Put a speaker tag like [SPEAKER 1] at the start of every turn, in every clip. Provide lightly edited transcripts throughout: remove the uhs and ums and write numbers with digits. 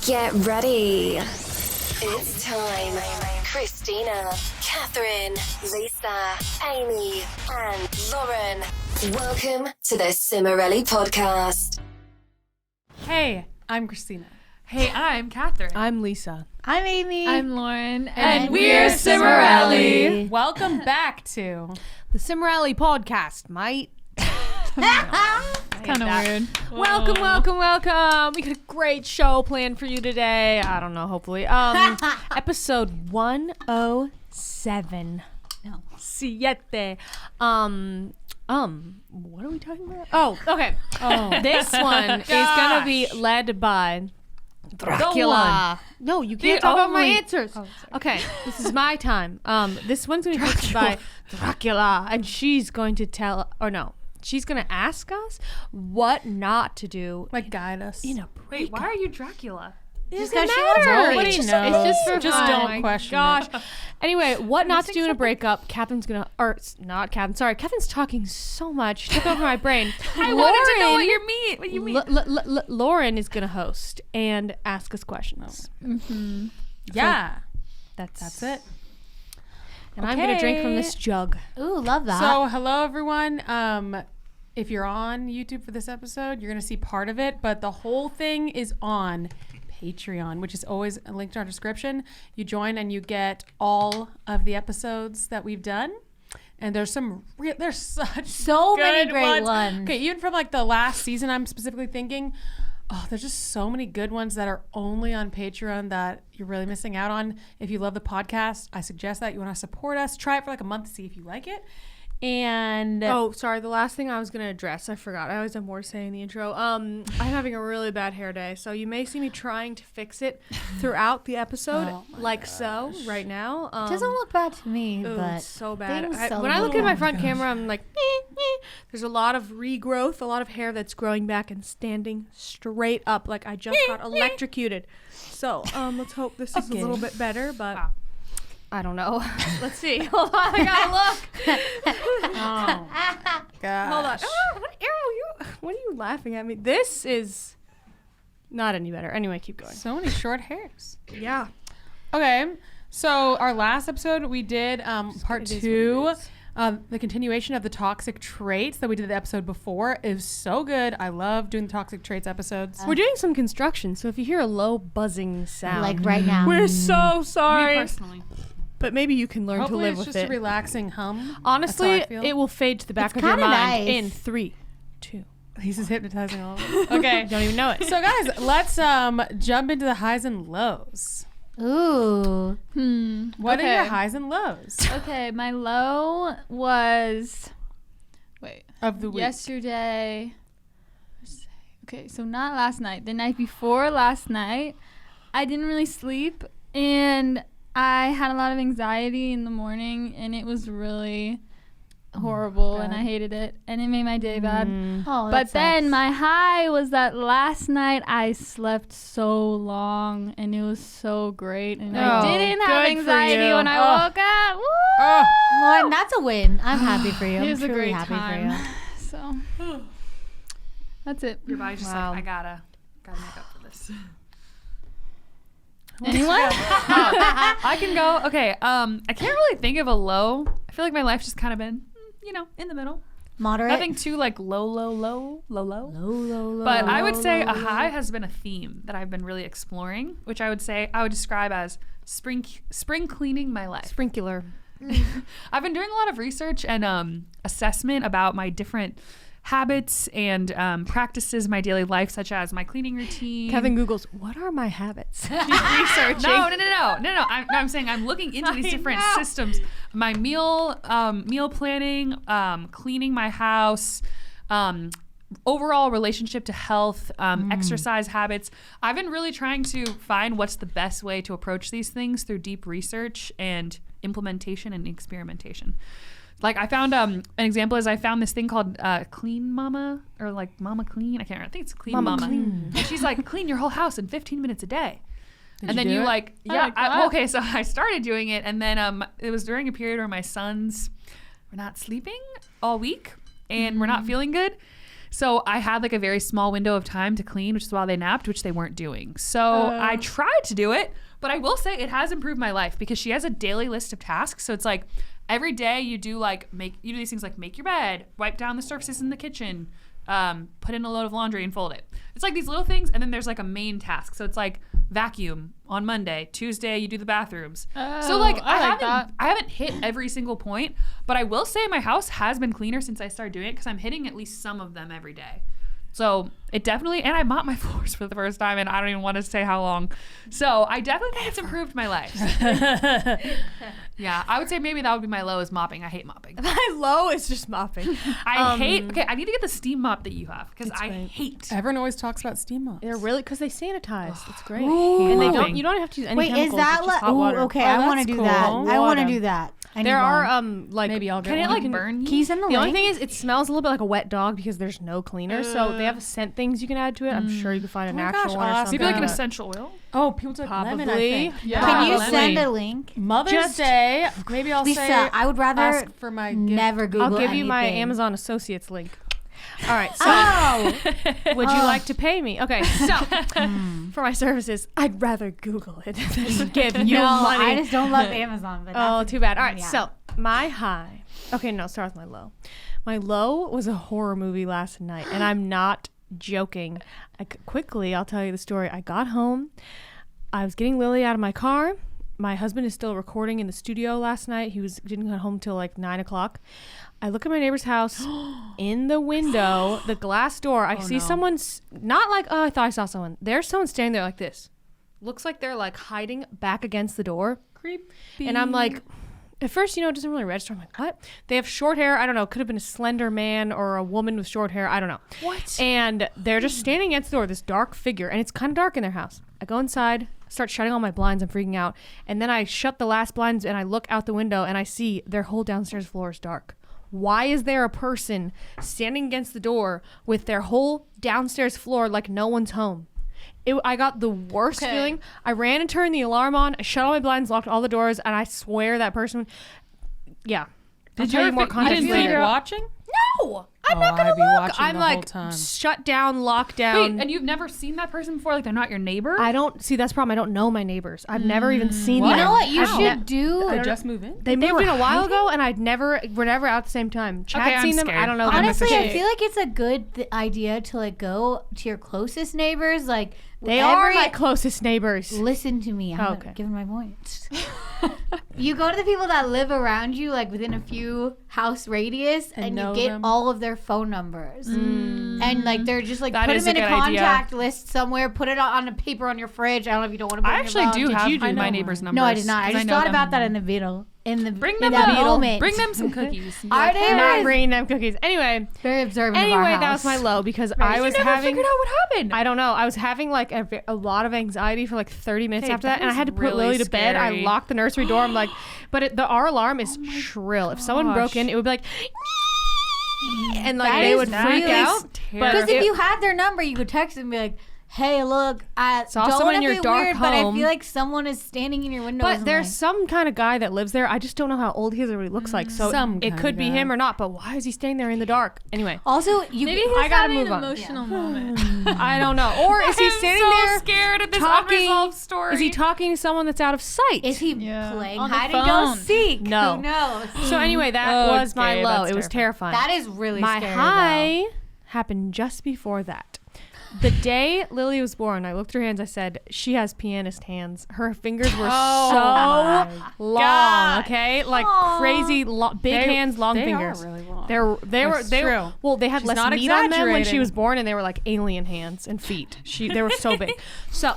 [SPEAKER 1] Get ready. It's time. Christina, Catherine, Lisa, Amy, and Lauren. Welcome to the Cimorelli podcast.
[SPEAKER 2] Hey, I'm Christina.
[SPEAKER 3] Hey, I'm Catherine.
[SPEAKER 2] I'm Lisa.
[SPEAKER 4] I'm Amy.
[SPEAKER 3] I'm Lauren.
[SPEAKER 2] And
[SPEAKER 3] we're Cimorelli.
[SPEAKER 2] Welcome back to
[SPEAKER 4] The Cimorelli podcast, mate.
[SPEAKER 3] It's kind of weird.
[SPEAKER 4] Welcome. We got a great show planned for you today. I don't know, hopefully. Episode 107.
[SPEAKER 3] No.
[SPEAKER 4] Siete. What are we talking about? Oh, okay. This one is going to be led by Dracula. No, you can't talk about my answers. Oh, okay, this is my time. This one's going to be hosted by Dracula, and she's going to she's going to ask us what not to do.
[SPEAKER 2] like guide us.
[SPEAKER 4] In a
[SPEAKER 3] Wait, why are you Dracula?
[SPEAKER 4] Just
[SPEAKER 3] because
[SPEAKER 4] she
[SPEAKER 3] she
[SPEAKER 4] wants
[SPEAKER 3] wants
[SPEAKER 4] Nobody
[SPEAKER 3] to-
[SPEAKER 4] knows.
[SPEAKER 3] It's just for
[SPEAKER 2] Just
[SPEAKER 3] fun.
[SPEAKER 2] don't
[SPEAKER 3] Oh my
[SPEAKER 2] question
[SPEAKER 4] Gosh.
[SPEAKER 2] it.
[SPEAKER 4] Anyway, what not to do in a breakup? Catherine's gonna, or not Catherine. Sorry, Catherine's talking so much. Took over my brain.
[SPEAKER 3] I wanted to know what you mean.
[SPEAKER 4] Lauren is gonna host and ask us questions.
[SPEAKER 3] Mm-hmm.
[SPEAKER 2] Yeah,
[SPEAKER 4] That's
[SPEAKER 2] that's it.
[SPEAKER 4] And I'm gonna drink from
[SPEAKER 2] Okay.
[SPEAKER 4] this jug.
[SPEAKER 5] Ooh, love that.
[SPEAKER 2] So, hello everyone. If you're on YouTube for this episode, you're gonna see part of it, but the whole thing is on Patreon, which is always linked in our description. You join and you get all of the episodes that we've done. And there's there's such
[SPEAKER 5] So many
[SPEAKER 2] good
[SPEAKER 5] great ones.
[SPEAKER 2] Okay, even from like the last season, I'm specifically thinking, oh, there's just so many good ones that are only on Patreon that you're really missing out on. If you love the podcast, I suggest that you want to support us. Try it for like a month to see if you like it. And
[SPEAKER 4] Oh, sorry. The last thing I was gonna address, I forgot. I always have more to say in the intro. I'm having a really bad hair day, so you may see me trying to fix it throughout the episode,
[SPEAKER 2] Oh my
[SPEAKER 4] like so right now.
[SPEAKER 5] It doesn't look bad to me,
[SPEAKER 4] Ooh,
[SPEAKER 5] but
[SPEAKER 4] it's so bad.
[SPEAKER 5] things
[SPEAKER 4] When I look at
[SPEAKER 5] look
[SPEAKER 4] my
[SPEAKER 5] bad.
[SPEAKER 4] front camera, I'm like, there's a lot of regrowth, a lot of hair that's growing back and standing straight up, like I just got electrocuted. So let's hope this is a little bit better, but
[SPEAKER 3] Wow.
[SPEAKER 4] I don't know. Let's see. Hold on, I gotta look.
[SPEAKER 2] oh, gosh.
[SPEAKER 4] Hold on. What are you laughing at me? This is not any better. Anyway, keep going.
[SPEAKER 2] So many short hairs.
[SPEAKER 4] Yeah.
[SPEAKER 2] Okay, so our last episode we did part
[SPEAKER 4] It is what it
[SPEAKER 2] 2,
[SPEAKER 4] is.
[SPEAKER 2] the continuation of the toxic traits that we did the episode before. It was so good. I love doing the toxic traits episodes.
[SPEAKER 4] We're doing some construction, so if you hear a low buzzing sound,
[SPEAKER 5] like right now.
[SPEAKER 4] we're so
[SPEAKER 3] Me
[SPEAKER 4] sorry.
[SPEAKER 3] personally.
[SPEAKER 4] But maybe you can learn
[SPEAKER 2] Hopefully
[SPEAKER 4] to
[SPEAKER 2] it's
[SPEAKER 4] live with
[SPEAKER 2] just a
[SPEAKER 4] it.
[SPEAKER 2] relaxing hum.
[SPEAKER 4] Honestly,
[SPEAKER 2] That's how I feel.
[SPEAKER 4] it will fade to the back
[SPEAKER 5] It's
[SPEAKER 4] of your
[SPEAKER 5] kinda
[SPEAKER 4] mind
[SPEAKER 5] nice.
[SPEAKER 4] in 3, 2.
[SPEAKER 2] He's just hypnotizing all of us. Okay,
[SPEAKER 4] You don't even know it.
[SPEAKER 2] so guys, let's jump into the highs and lows.
[SPEAKER 5] Ooh.
[SPEAKER 2] What are
[SPEAKER 3] Okay.
[SPEAKER 2] your highs and lows
[SPEAKER 3] Okay, my low was
[SPEAKER 2] of the week?
[SPEAKER 3] yesterday. Okay, so not last night. The night before last night, I didn't really sleep, and I had a lot of anxiety in the morning, and it was really horrible, and I hated it, and it made my day bad.
[SPEAKER 5] Oh,
[SPEAKER 3] But
[SPEAKER 5] that
[SPEAKER 3] then
[SPEAKER 5] sucks.
[SPEAKER 3] my high was that last night I slept so long, and it was so great, and I
[SPEAKER 4] Oh,
[SPEAKER 3] didn't have
[SPEAKER 4] good for
[SPEAKER 3] anxiety
[SPEAKER 4] you.
[SPEAKER 3] when I
[SPEAKER 4] Oh.
[SPEAKER 3] woke up. Woo!
[SPEAKER 2] Oh,
[SPEAKER 5] Lauren, that's a win. I'm happy for you.
[SPEAKER 3] It
[SPEAKER 5] I'm
[SPEAKER 3] was a
[SPEAKER 5] truly
[SPEAKER 3] great
[SPEAKER 5] happy
[SPEAKER 3] time.
[SPEAKER 5] for you.
[SPEAKER 3] So that's it.
[SPEAKER 6] Your body's just
[SPEAKER 4] Wow.
[SPEAKER 6] like, I gotta make up for this.
[SPEAKER 3] Anyone?
[SPEAKER 6] I can go. Okay. I can't really think of a low. I feel like my life's just kind of been, in the middle.
[SPEAKER 5] Moderate.
[SPEAKER 6] Nothing too like low.
[SPEAKER 5] Low.
[SPEAKER 6] But I would say a high has been a theme that I've been really exploring, which I would describe as spring cleaning my life.
[SPEAKER 4] Sprinkler.
[SPEAKER 6] I've been doing a lot of research and assessment about my different habits and practices in my daily life, such as my cleaning routine.
[SPEAKER 4] Kevin Googles, what are my habits?
[SPEAKER 6] Researching. No. I'm saying I'm looking into these different systems. My meal planning, cleaning my house, overall relationship to health, exercise habits. I've been really trying to find what's the best way to approach these things through deep research and implementation and experimentation. Like I found an example is I found this thing called Clean Mama or like Mama Clean. I can't remember. I think it's Clean Mama. And she's like, clean your whole house in 15 minutes a day. And then you like, yeah, okay. So I started doing it, and then it was during a period where my sons were not sleeping all week, and we're not feeling good. So I had like a very small window of time to clean, which is while they napped, which they weren't doing. So I tried to do it, but I will say it has improved my life because she has a daily list of tasks. So it's like every day you do these things like make your bed, wipe down the surfaces in the kitchen, put in a load of laundry and fold it. It's like these little things, and then there's like a main task. So it's like vacuum on Monday, Tuesday you do the bathrooms. So like I haven't hit every single point, but I will say my house has been cleaner since I started doing it because I'm hitting at least some of them every day. So it definitely, and I mopped my floors for the first time, and I don't even want to say how long. So I definitely think it's improved my life. Yeah, I would say maybe that would be my low is mopping. I hate mopping.
[SPEAKER 4] My low is just mopping.
[SPEAKER 6] I hate, okay, I need to get the steam mop that you have because I hate.
[SPEAKER 2] Everyone always talks about steam mops.
[SPEAKER 4] They're really, because they sanitize. It's great.
[SPEAKER 2] Ooh.
[SPEAKER 4] And
[SPEAKER 6] Mopping.
[SPEAKER 4] you don't have to use any
[SPEAKER 5] Wait,
[SPEAKER 4] chemicals.
[SPEAKER 5] is that
[SPEAKER 4] it's just
[SPEAKER 5] like?
[SPEAKER 4] hot water.
[SPEAKER 5] Okay,
[SPEAKER 2] Oh,
[SPEAKER 5] I want to
[SPEAKER 2] that's
[SPEAKER 5] do that.
[SPEAKER 2] cool.
[SPEAKER 5] I want to
[SPEAKER 4] Water.
[SPEAKER 5] do that. I need
[SPEAKER 4] There
[SPEAKER 5] one.
[SPEAKER 4] are like
[SPEAKER 2] Maybe I'll get
[SPEAKER 6] Can it
[SPEAKER 2] one.
[SPEAKER 6] like burn you?
[SPEAKER 5] Can you send the
[SPEAKER 4] the only
[SPEAKER 5] link?
[SPEAKER 4] thing is it smells a little bit like a wet dog because there's no cleaner. So they have scent things you can add to it. I'm sure you can find a
[SPEAKER 2] Oh my
[SPEAKER 4] natural
[SPEAKER 2] gosh,
[SPEAKER 4] one or
[SPEAKER 2] I'll ask
[SPEAKER 4] something.
[SPEAKER 6] Maybe like an
[SPEAKER 2] Yeah.
[SPEAKER 6] essential oil.
[SPEAKER 2] Oh, people took lemon, I
[SPEAKER 4] Probably.
[SPEAKER 2] think.
[SPEAKER 6] Yeah.
[SPEAKER 5] Can you
[SPEAKER 6] Probably.
[SPEAKER 5] send a link?
[SPEAKER 2] Mother's Day. Maybe I'll
[SPEAKER 5] Lisa,
[SPEAKER 2] say
[SPEAKER 5] I would rather
[SPEAKER 2] ask for my gift.
[SPEAKER 5] never Google
[SPEAKER 4] I'll give you my
[SPEAKER 5] anything.
[SPEAKER 4] Amazon Associates link. All right. So
[SPEAKER 5] Oh,
[SPEAKER 4] would you like to pay me? Okay. So for my services, I'd rather Google it than give you
[SPEAKER 5] no,
[SPEAKER 4] money.
[SPEAKER 5] I just don't love Amazon. But
[SPEAKER 4] Oh,
[SPEAKER 5] that's
[SPEAKER 4] too bad. All right,
[SPEAKER 5] yeah.
[SPEAKER 4] so my high. Okay, no, start with my low. My low was a horror movie last night, and I'm not joking. Quickly, I'll tell you the story. I got home. I was getting Lily out of my car. My husband is still recording in the studio last night. Didn't get home till like 9 o'clock. I look at my neighbor's house in the window, the glass door. I see someone, not like, oh, I thought I saw someone. There's someone standing there like this. Looks like they're like hiding back against the door.
[SPEAKER 2] Creepy.
[SPEAKER 4] And I'm like, at first, it doesn't really register. I'm like, what? They have short hair. I don't know. Could have been a slender man or a woman with short hair. I don't know.
[SPEAKER 2] What?
[SPEAKER 4] And they're just standing against the door, this dark figure. And it's kind of dark in their house. I go inside, start shutting all my blinds. I'm freaking out. And then I shut the last blinds and I look out the window and I see their whole downstairs floor is dark. Why is there a person standing against the door with their whole downstairs floor like no one's home? I got the worst feeling. I ran and turned the alarm on. I shut all my blinds, locked all the doors, and I swear that person. Yeah. I'll tell you more context
[SPEAKER 2] Did you think
[SPEAKER 4] later.
[SPEAKER 2] you're watching?
[SPEAKER 4] No, I'm not gonna
[SPEAKER 2] I'd be
[SPEAKER 4] look.
[SPEAKER 2] watching
[SPEAKER 4] I'm
[SPEAKER 2] the whole
[SPEAKER 4] like
[SPEAKER 2] time.
[SPEAKER 4] shut down, locked down.
[SPEAKER 6] Wait, and you've never seen that person before? Like they're not your neighbor?
[SPEAKER 4] I don't see that's the problem. I don't know my neighbors. I've never even seen
[SPEAKER 5] you
[SPEAKER 4] them.
[SPEAKER 5] know what you
[SPEAKER 4] I've
[SPEAKER 5] should do?
[SPEAKER 2] They just move in?
[SPEAKER 4] They moved
[SPEAKER 5] were
[SPEAKER 4] in a while
[SPEAKER 5] hiding?
[SPEAKER 4] ago, and we're never out at the same time. Chad's
[SPEAKER 6] I'm
[SPEAKER 4] seen them.
[SPEAKER 6] scared.
[SPEAKER 4] I don't know them.
[SPEAKER 5] Honestly, I
[SPEAKER 6] Okay.
[SPEAKER 5] feel like it's a good idea to like go to your closest neighbors. Like
[SPEAKER 4] They are
[SPEAKER 5] every-
[SPEAKER 4] my closest neighbors.
[SPEAKER 5] Listen to me. I'm
[SPEAKER 4] Oh,
[SPEAKER 5] not
[SPEAKER 4] okay.
[SPEAKER 5] giving my points. You go to the people that live around you, like within a few house radius, and you
[SPEAKER 2] know
[SPEAKER 5] get
[SPEAKER 2] them.
[SPEAKER 5] all of their phone numbers. And like they're just like
[SPEAKER 6] That
[SPEAKER 5] put
[SPEAKER 6] is
[SPEAKER 5] them in
[SPEAKER 6] a
[SPEAKER 5] a
[SPEAKER 6] good idea.
[SPEAKER 5] contact list somewhere. Put it on a paper on your fridge. I don't know if you don't want to. Put
[SPEAKER 6] I
[SPEAKER 5] it on
[SPEAKER 6] actually
[SPEAKER 5] your
[SPEAKER 6] do
[SPEAKER 5] phone.
[SPEAKER 6] have
[SPEAKER 2] you do
[SPEAKER 6] my
[SPEAKER 2] know
[SPEAKER 6] neighbor's
[SPEAKER 2] mine?
[SPEAKER 6] numbers.
[SPEAKER 5] No, I did not. I
[SPEAKER 6] 'cause
[SPEAKER 5] just
[SPEAKER 6] know
[SPEAKER 5] thought
[SPEAKER 6] them.
[SPEAKER 5] about that in the middle.
[SPEAKER 6] Bring
[SPEAKER 5] in
[SPEAKER 6] them
[SPEAKER 5] that
[SPEAKER 6] up.
[SPEAKER 5] moment.
[SPEAKER 6] Bring them some cookies. Be
[SPEAKER 5] Our
[SPEAKER 6] like,
[SPEAKER 5] neighbors.
[SPEAKER 4] Not bringing them cookies. Anyway,
[SPEAKER 5] Very observant. of our
[SPEAKER 4] anyway, that
[SPEAKER 5] house.
[SPEAKER 4] was my low because I was
[SPEAKER 6] never
[SPEAKER 4] having.
[SPEAKER 6] figured out what happened.
[SPEAKER 4] I don't know. I was having like a lot of anxiety for like 30 minutes
[SPEAKER 6] Okay,
[SPEAKER 4] after that,
[SPEAKER 6] that
[SPEAKER 4] and I
[SPEAKER 6] is
[SPEAKER 4] had to put
[SPEAKER 6] really
[SPEAKER 4] Lily to bed. I
[SPEAKER 6] scary.
[SPEAKER 4] locked the nursery door. I'm like, but our alarm is shrill. If someone broke in, it would be like, and like
[SPEAKER 5] That
[SPEAKER 4] they
[SPEAKER 5] is
[SPEAKER 4] would
[SPEAKER 5] really
[SPEAKER 4] freak out.
[SPEAKER 5] Because
[SPEAKER 4] But
[SPEAKER 5] if you had their number, you could text them and be like, "Hey, look, I
[SPEAKER 4] Saw
[SPEAKER 5] don't
[SPEAKER 4] someone
[SPEAKER 5] want
[SPEAKER 4] in
[SPEAKER 5] to
[SPEAKER 4] your
[SPEAKER 5] be
[SPEAKER 4] dark
[SPEAKER 5] weird, but I
[SPEAKER 4] home."
[SPEAKER 5] feel like someone is standing in your window."
[SPEAKER 4] But there's some kind of guy that lives there. I just don't know how old he is or what he looks like. So
[SPEAKER 2] Some
[SPEAKER 4] it
[SPEAKER 2] kind
[SPEAKER 4] could
[SPEAKER 2] of
[SPEAKER 4] be
[SPEAKER 2] guy.
[SPEAKER 4] him or not. But why is he staying there in the dark? Anyway,
[SPEAKER 5] also you.
[SPEAKER 3] Maybe he's
[SPEAKER 4] I gotta
[SPEAKER 3] having
[SPEAKER 4] move
[SPEAKER 3] an
[SPEAKER 4] on.
[SPEAKER 3] emotional moment.
[SPEAKER 4] I don't know. Or is he
[SPEAKER 6] I'm
[SPEAKER 4] standing
[SPEAKER 6] so
[SPEAKER 4] there
[SPEAKER 6] scared at this
[SPEAKER 4] talking?
[SPEAKER 6] unresolved story.
[SPEAKER 4] Is he talking to someone that's out of sight?
[SPEAKER 5] Is he
[SPEAKER 3] Yeah.
[SPEAKER 5] playing
[SPEAKER 3] On the
[SPEAKER 5] hide and go
[SPEAKER 3] phone.
[SPEAKER 5] seek?
[SPEAKER 4] No.
[SPEAKER 5] Who knows?
[SPEAKER 4] So anyway, that was my
[SPEAKER 6] Okay,
[SPEAKER 4] low.
[SPEAKER 6] that's
[SPEAKER 4] It was terrifying.
[SPEAKER 5] That is really
[SPEAKER 4] My
[SPEAKER 5] scary.
[SPEAKER 4] high happened just before that. The day Lily was born, I looked at her hands. I said, she has pianist hands. Her fingers were so long, okay? Like crazy, big hands, long
[SPEAKER 2] they
[SPEAKER 4] fingers.
[SPEAKER 2] are really long.
[SPEAKER 4] They were
[SPEAKER 2] That's true.
[SPEAKER 4] well, they had
[SPEAKER 2] She's
[SPEAKER 4] less
[SPEAKER 2] not
[SPEAKER 4] meat on them when she
[SPEAKER 2] exaggerating.
[SPEAKER 4] was born, and they were like alien hands and feet. They were so big. So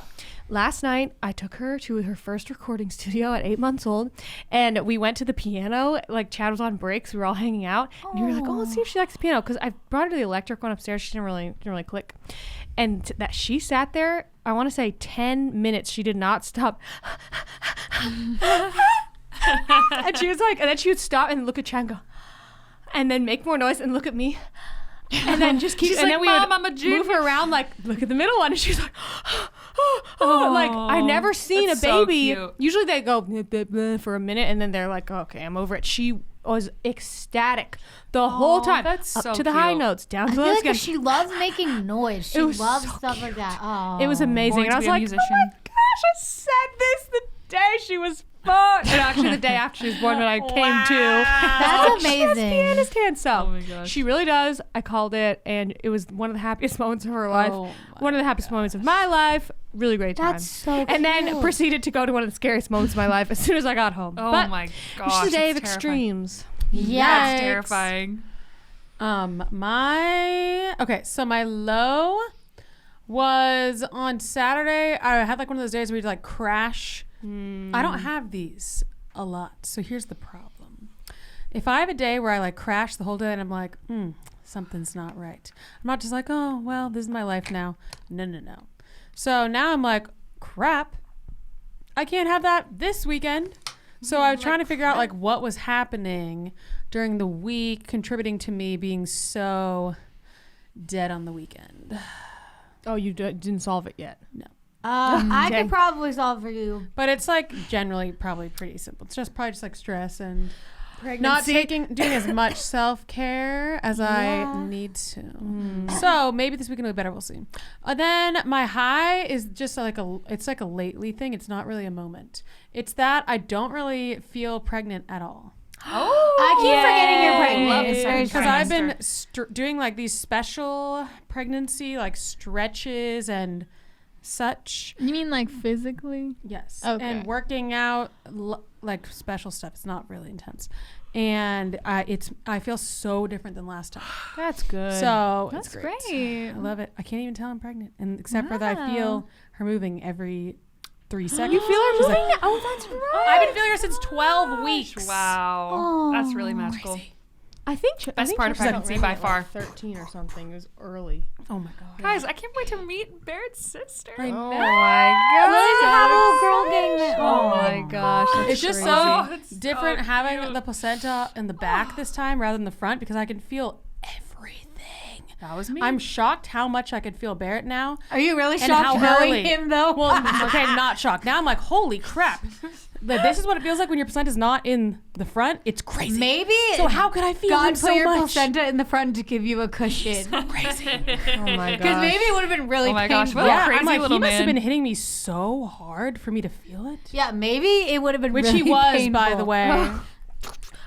[SPEAKER 4] last night, I took her to her first recording studio at 8 months old, and we went to the piano. Like Chad was on breaks, we were all hanging out, and we were like, "Oh, let's see if she likes the piano." Because I brought her to the electric one upstairs. She didn't really click, and that she sat there. I want to say 10 minutes. She did not stop. And she was like, and then she would stop and look at Chad and go, and then make more noise and look at me. And then just keep,
[SPEAKER 6] She's
[SPEAKER 4] and
[SPEAKER 6] like,
[SPEAKER 4] then we
[SPEAKER 6] "Mom,
[SPEAKER 4] would
[SPEAKER 6] I'm a
[SPEAKER 4] move
[SPEAKER 6] genius."
[SPEAKER 4] her around, like, look at the middle one. And she's like, like, I never seen
[SPEAKER 6] that's
[SPEAKER 4] a
[SPEAKER 6] so
[SPEAKER 4] baby.
[SPEAKER 6] cute.
[SPEAKER 4] Usually they go "Bleh, bleh, bleh," for a minute and then they're like, okay, I'm over it. She was ecstatic the whole time.
[SPEAKER 6] that's
[SPEAKER 4] up
[SPEAKER 6] so
[SPEAKER 4] to the high
[SPEAKER 6] cute.
[SPEAKER 4] notes, down
[SPEAKER 5] I
[SPEAKER 4] to
[SPEAKER 5] feel
[SPEAKER 4] the
[SPEAKER 5] like
[SPEAKER 4] skin.
[SPEAKER 5] she loves making noise. She
[SPEAKER 4] was
[SPEAKER 5] loves
[SPEAKER 4] so
[SPEAKER 5] stuff like that. Oh,
[SPEAKER 4] It was amazing.
[SPEAKER 6] Born
[SPEAKER 4] And I
[SPEAKER 6] to
[SPEAKER 4] was
[SPEAKER 6] be a
[SPEAKER 4] like,
[SPEAKER 6] musician.
[SPEAKER 4] oh my gosh, I said this the day she was born. And actually the day after she was born when I came to.
[SPEAKER 5] That's
[SPEAKER 4] She has
[SPEAKER 5] amazing.
[SPEAKER 4] pianist hands. So
[SPEAKER 6] Oh my gosh.
[SPEAKER 4] she really does. I called it, and it was one of the happiest moments of her life.
[SPEAKER 2] Oh
[SPEAKER 4] One of the happiest moments of my life. Really great time.
[SPEAKER 5] That's so
[SPEAKER 4] And then
[SPEAKER 5] cute.
[SPEAKER 4] proceeded to go to one of the scariest moments of my life as soon as I got home.
[SPEAKER 6] Oh
[SPEAKER 4] But
[SPEAKER 6] my
[SPEAKER 4] it's
[SPEAKER 6] gosh.
[SPEAKER 4] the day of
[SPEAKER 6] that's terrifying.
[SPEAKER 4] extremes.
[SPEAKER 6] That's
[SPEAKER 2] Yikes.
[SPEAKER 6] terrifying.
[SPEAKER 2] So my low was on Saturday. I had like one of those days where you like crash. I don't have these a lot. So here's the problem. If I have a day where I like crash the whole day and I'm like, something's not right. I'm not just like, oh, well, this is my life now. No. So now I'm like, crap. I can't have that this weekend. So I was trying to figure out like what was happening during the week, contributing to me being so dead on the weekend.
[SPEAKER 4] Oh, you didn't solve it yet.
[SPEAKER 5] I
[SPEAKER 4] Okay.
[SPEAKER 5] could probably solve for you.
[SPEAKER 2] But it's like generally probably pretty simple. It's just probably just like stress and not doing as much self-care as I need to. So maybe this weekend will be better. We'll see. Then my high is just like it's like a lately thing. It's not really a moment. It's that I don't really feel pregnant at all.
[SPEAKER 5] I keep forgetting you're pregnant.
[SPEAKER 6] Love the
[SPEAKER 5] It's very
[SPEAKER 6] second
[SPEAKER 2] Because I've
[SPEAKER 6] trimester.
[SPEAKER 2] been doing like these special pregnancy like stretches and such.
[SPEAKER 3] You mean like physically?
[SPEAKER 2] Yes.
[SPEAKER 3] Okay.
[SPEAKER 2] And working out like special stuff. It's not really intense. And I feel so different than last time.
[SPEAKER 4] That's good.
[SPEAKER 2] So
[SPEAKER 3] That's
[SPEAKER 2] it's great.
[SPEAKER 3] great.
[SPEAKER 2] I love it. I can't even tell I'm pregnant. And except for that I feel her moving every 3 seconds. You
[SPEAKER 4] feel her
[SPEAKER 2] She's
[SPEAKER 4] moving?
[SPEAKER 2] like,
[SPEAKER 4] Oh, that's right.
[SPEAKER 2] I've been feeling her since 12 weeks.
[SPEAKER 6] Wow. That's really magical.
[SPEAKER 4] I think
[SPEAKER 6] Best part of pregnancy by far.
[SPEAKER 4] 13 or something. It was early.
[SPEAKER 2] Oh my God.
[SPEAKER 6] Guys, I can't wait to meet Barrett's sister.
[SPEAKER 2] I know.
[SPEAKER 4] my
[SPEAKER 5] have a little girl getting that.
[SPEAKER 4] Oh my gosh. That's
[SPEAKER 2] It's just
[SPEAKER 4] crazy.
[SPEAKER 2] so
[SPEAKER 6] It's so
[SPEAKER 2] different having
[SPEAKER 6] cute.
[SPEAKER 2] the placenta in the back this time rather than the front because I can feel everything.
[SPEAKER 6] That was me.
[SPEAKER 2] I'm shocked how much I can feel Barrett now.
[SPEAKER 5] Are you really
[SPEAKER 2] And how
[SPEAKER 5] shocked knowing
[SPEAKER 2] early.
[SPEAKER 5] him though?
[SPEAKER 2] Well, okay, not shocked. Now I'm like, holy crap. This is what it feels like when your placenta is not in the front. It's crazy.
[SPEAKER 5] Maybe
[SPEAKER 2] So how could I feel
[SPEAKER 5] God
[SPEAKER 2] him
[SPEAKER 5] put
[SPEAKER 2] so
[SPEAKER 5] your
[SPEAKER 2] much?
[SPEAKER 5] placenta in the front to give you a cushion.
[SPEAKER 2] Crazy.
[SPEAKER 4] Oh my
[SPEAKER 5] Because
[SPEAKER 4] gosh.
[SPEAKER 5] maybe it would have been really
[SPEAKER 6] Oh my gosh,
[SPEAKER 5] painful.
[SPEAKER 6] what a
[SPEAKER 2] Yeah,
[SPEAKER 6] crazy
[SPEAKER 2] I'm like,
[SPEAKER 6] little
[SPEAKER 2] he must have
[SPEAKER 6] man.
[SPEAKER 2] been hitting me so hard for me to feel it.
[SPEAKER 5] Yeah, maybe it would have been
[SPEAKER 2] Which
[SPEAKER 5] really
[SPEAKER 2] he was,
[SPEAKER 5] painful.
[SPEAKER 2] by the way.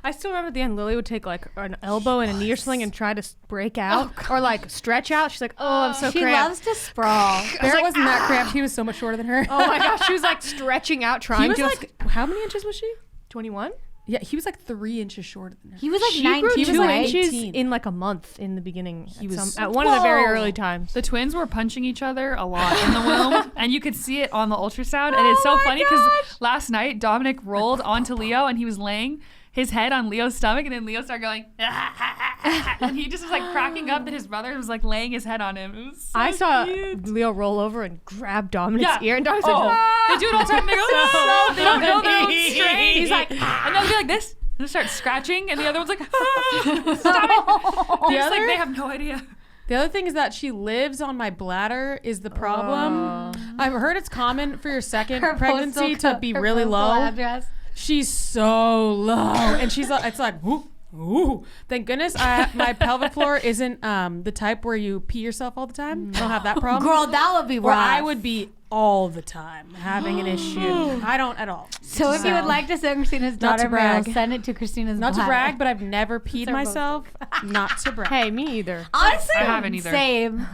[SPEAKER 4] I still remember at the end, Lily would take like an elbow and a knee or something and try to break out or like stretch out. She's like, oh, I'm so
[SPEAKER 5] She
[SPEAKER 4] cramped.
[SPEAKER 5] loves to sprawl.
[SPEAKER 2] Barrett wasn't that cramped. He was so much shorter than her.
[SPEAKER 4] Oh my gosh, she was like stretching out, trying
[SPEAKER 2] He was
[SPEAKER 4] to.
[SPEAKER 2] like, how many inches was she?
[SPEAKER 4] 21.
[SPEAKER 2] Yeah, he was like 3 inches shorter than her.
[SPEAKER 5] He was like
[SPEAKER 4] She
[SPEAKER 5] 19,
[SPEAKER 4] grew
[SPEAKER 2] He was
[SPEAKER 4] 2
[SPEAKER 2] like
[SPEAKER 4] inches
[SPEAKER 2] 18.
[SPEAKER 4] in like a month in the beginning. He
[SPEAKER 2] was-
[SPEAKER 4] at one of the very
[SPEAKER 5] Whoa.
[SPEAKER 4] early times.
[SPEAKER 6] The twins were punching each other a lot in the womb, and you could see it on the ultrasound. And it's so funny because last night Dominic rolled onto Leo, and he was laying his head on Leo's stomach, and then Leo started going, and he just was like cracking up that his brother was like laying his head on him. It was so
[SPEAKER 4] I saw
[SPEAKER 6] cute.
[SPEAKER 4] Leo roll over and grab Dominic's
[SPEAKER 6] Yeah.
[SPEAKER 4] ear, and Dominic's
[SPEAKER 6] Oh,
[SPEAKER 4] like,
[SPEAKER 6] they do it all the time. They go, "Ah," they don't know their own strength.
[SPEAKER 4] He's like,
[SPEAKER 6] and they'll be like this, and they'll start scratching, and the other one's like, "Ah, stop it." They're just like, they have no idea.
[SPEAKER 2] The other thing is that she lives on my bladder is the problem. I've heard it's common for your second
[SPEAKER 5] Her
[SPEAKER 2] pregnancy
[SPEAKER 5] postal
[SPEAKER 2] to be
[SPEAKER 5] her
[SPEAKER 2] really
[SPEAKER 5] postal
[SPEAKER 2] low.
[SPEAKER 5] address.
[SPEAKER 2] She's so low, and she's like, it's like, whoop, ooh. Thank goodness my pelvic floor isn't the type where you pee yourself all the time. I don't have that problem.
[SPEAKER 5] Girl, that would be
[SPEAKER 2] where
[SPEAKER 5] rough.
[SPEAKER 2] I would be all the time having an issue. I don't at all.
[SPEAKER 5] So if you would like to send Christina's
[SPEAKER 2] Not to
[SPEAKER 5] daughter mail,
[SPEAKER 2] brag.
[SPEAKER 5] send it to Christina's
[SPEAKER 2] Not to
[SPEAKER 5] bladder.
[SPEAKER 2] brag, but I've never peed
[SPEAKER 5] her
[SPEAKER 2] myself. Not to brag.
[SPEAKER 4] hey, me either.
[SPEAKER 5] Honestly,
[SPEAKER 6] I haven't either.
[SPEAKER 5] Same.
[SPEAKER 2] Anyway,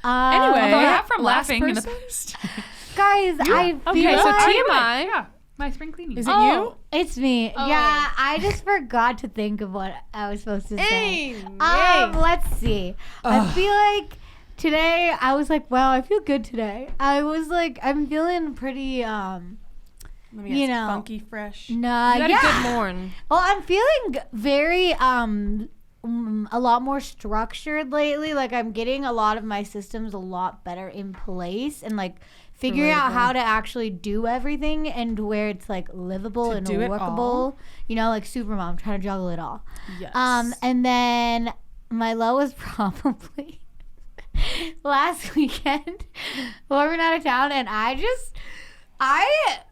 [SPEAKER 6] Although I have from
[SPEAKER 2] last
[SPEAKER 6] laughing in the
[SPEAKER 2] person?
[SPEAKER 6] past.
[SPEAKER 5] Guys, I feel
[SPEAKER 4] Okay, so
[SPEAKER 5] like-
[SPEAKER 4] TMI.
[SPEAKER 6] Yeah, my spring cleaning.
[SPEAKER 2] Is it
[SPEAKER 5] Oh,
[SPEAKER 2] you?
[SPEAKER 5] it's me. Yeah, I just forgot to think of what I was supposed to say. Let's see. I feel like today I was like, wow, I feel good today. I was like, I'm feeling pretty
[SPEAKER 2] Let me
[SPEAKER 5] you
[SPEAKER 2] guess,
[SPEAKER 5] know.
[SPEAKER 2] funky fresh.
[SPEAKER 5] nah,
[SPEAKER 4] You had
[SPEAKER 5] yeah.
[SPEAKER 4] a good morn.
[SPEAKER 5] Well, I'm feeling very a lot more structured lately. Like I'm getting a lot of my systems a lot better in place and like figuring out how to actually do everything and where it's like livable
[SPEAKER 2] To
[SPEAKER 5] and
[SPEAKER 2] do it
[SPEAKER 5] workable.
[SPEAKER 2] all?
[SPEAKER 5] You know, like Supermom trying to juggle it all.
[SPEAKER 2] Yes.
[SPEAKER 5] And then my low was probably last weekend. We went out of town and I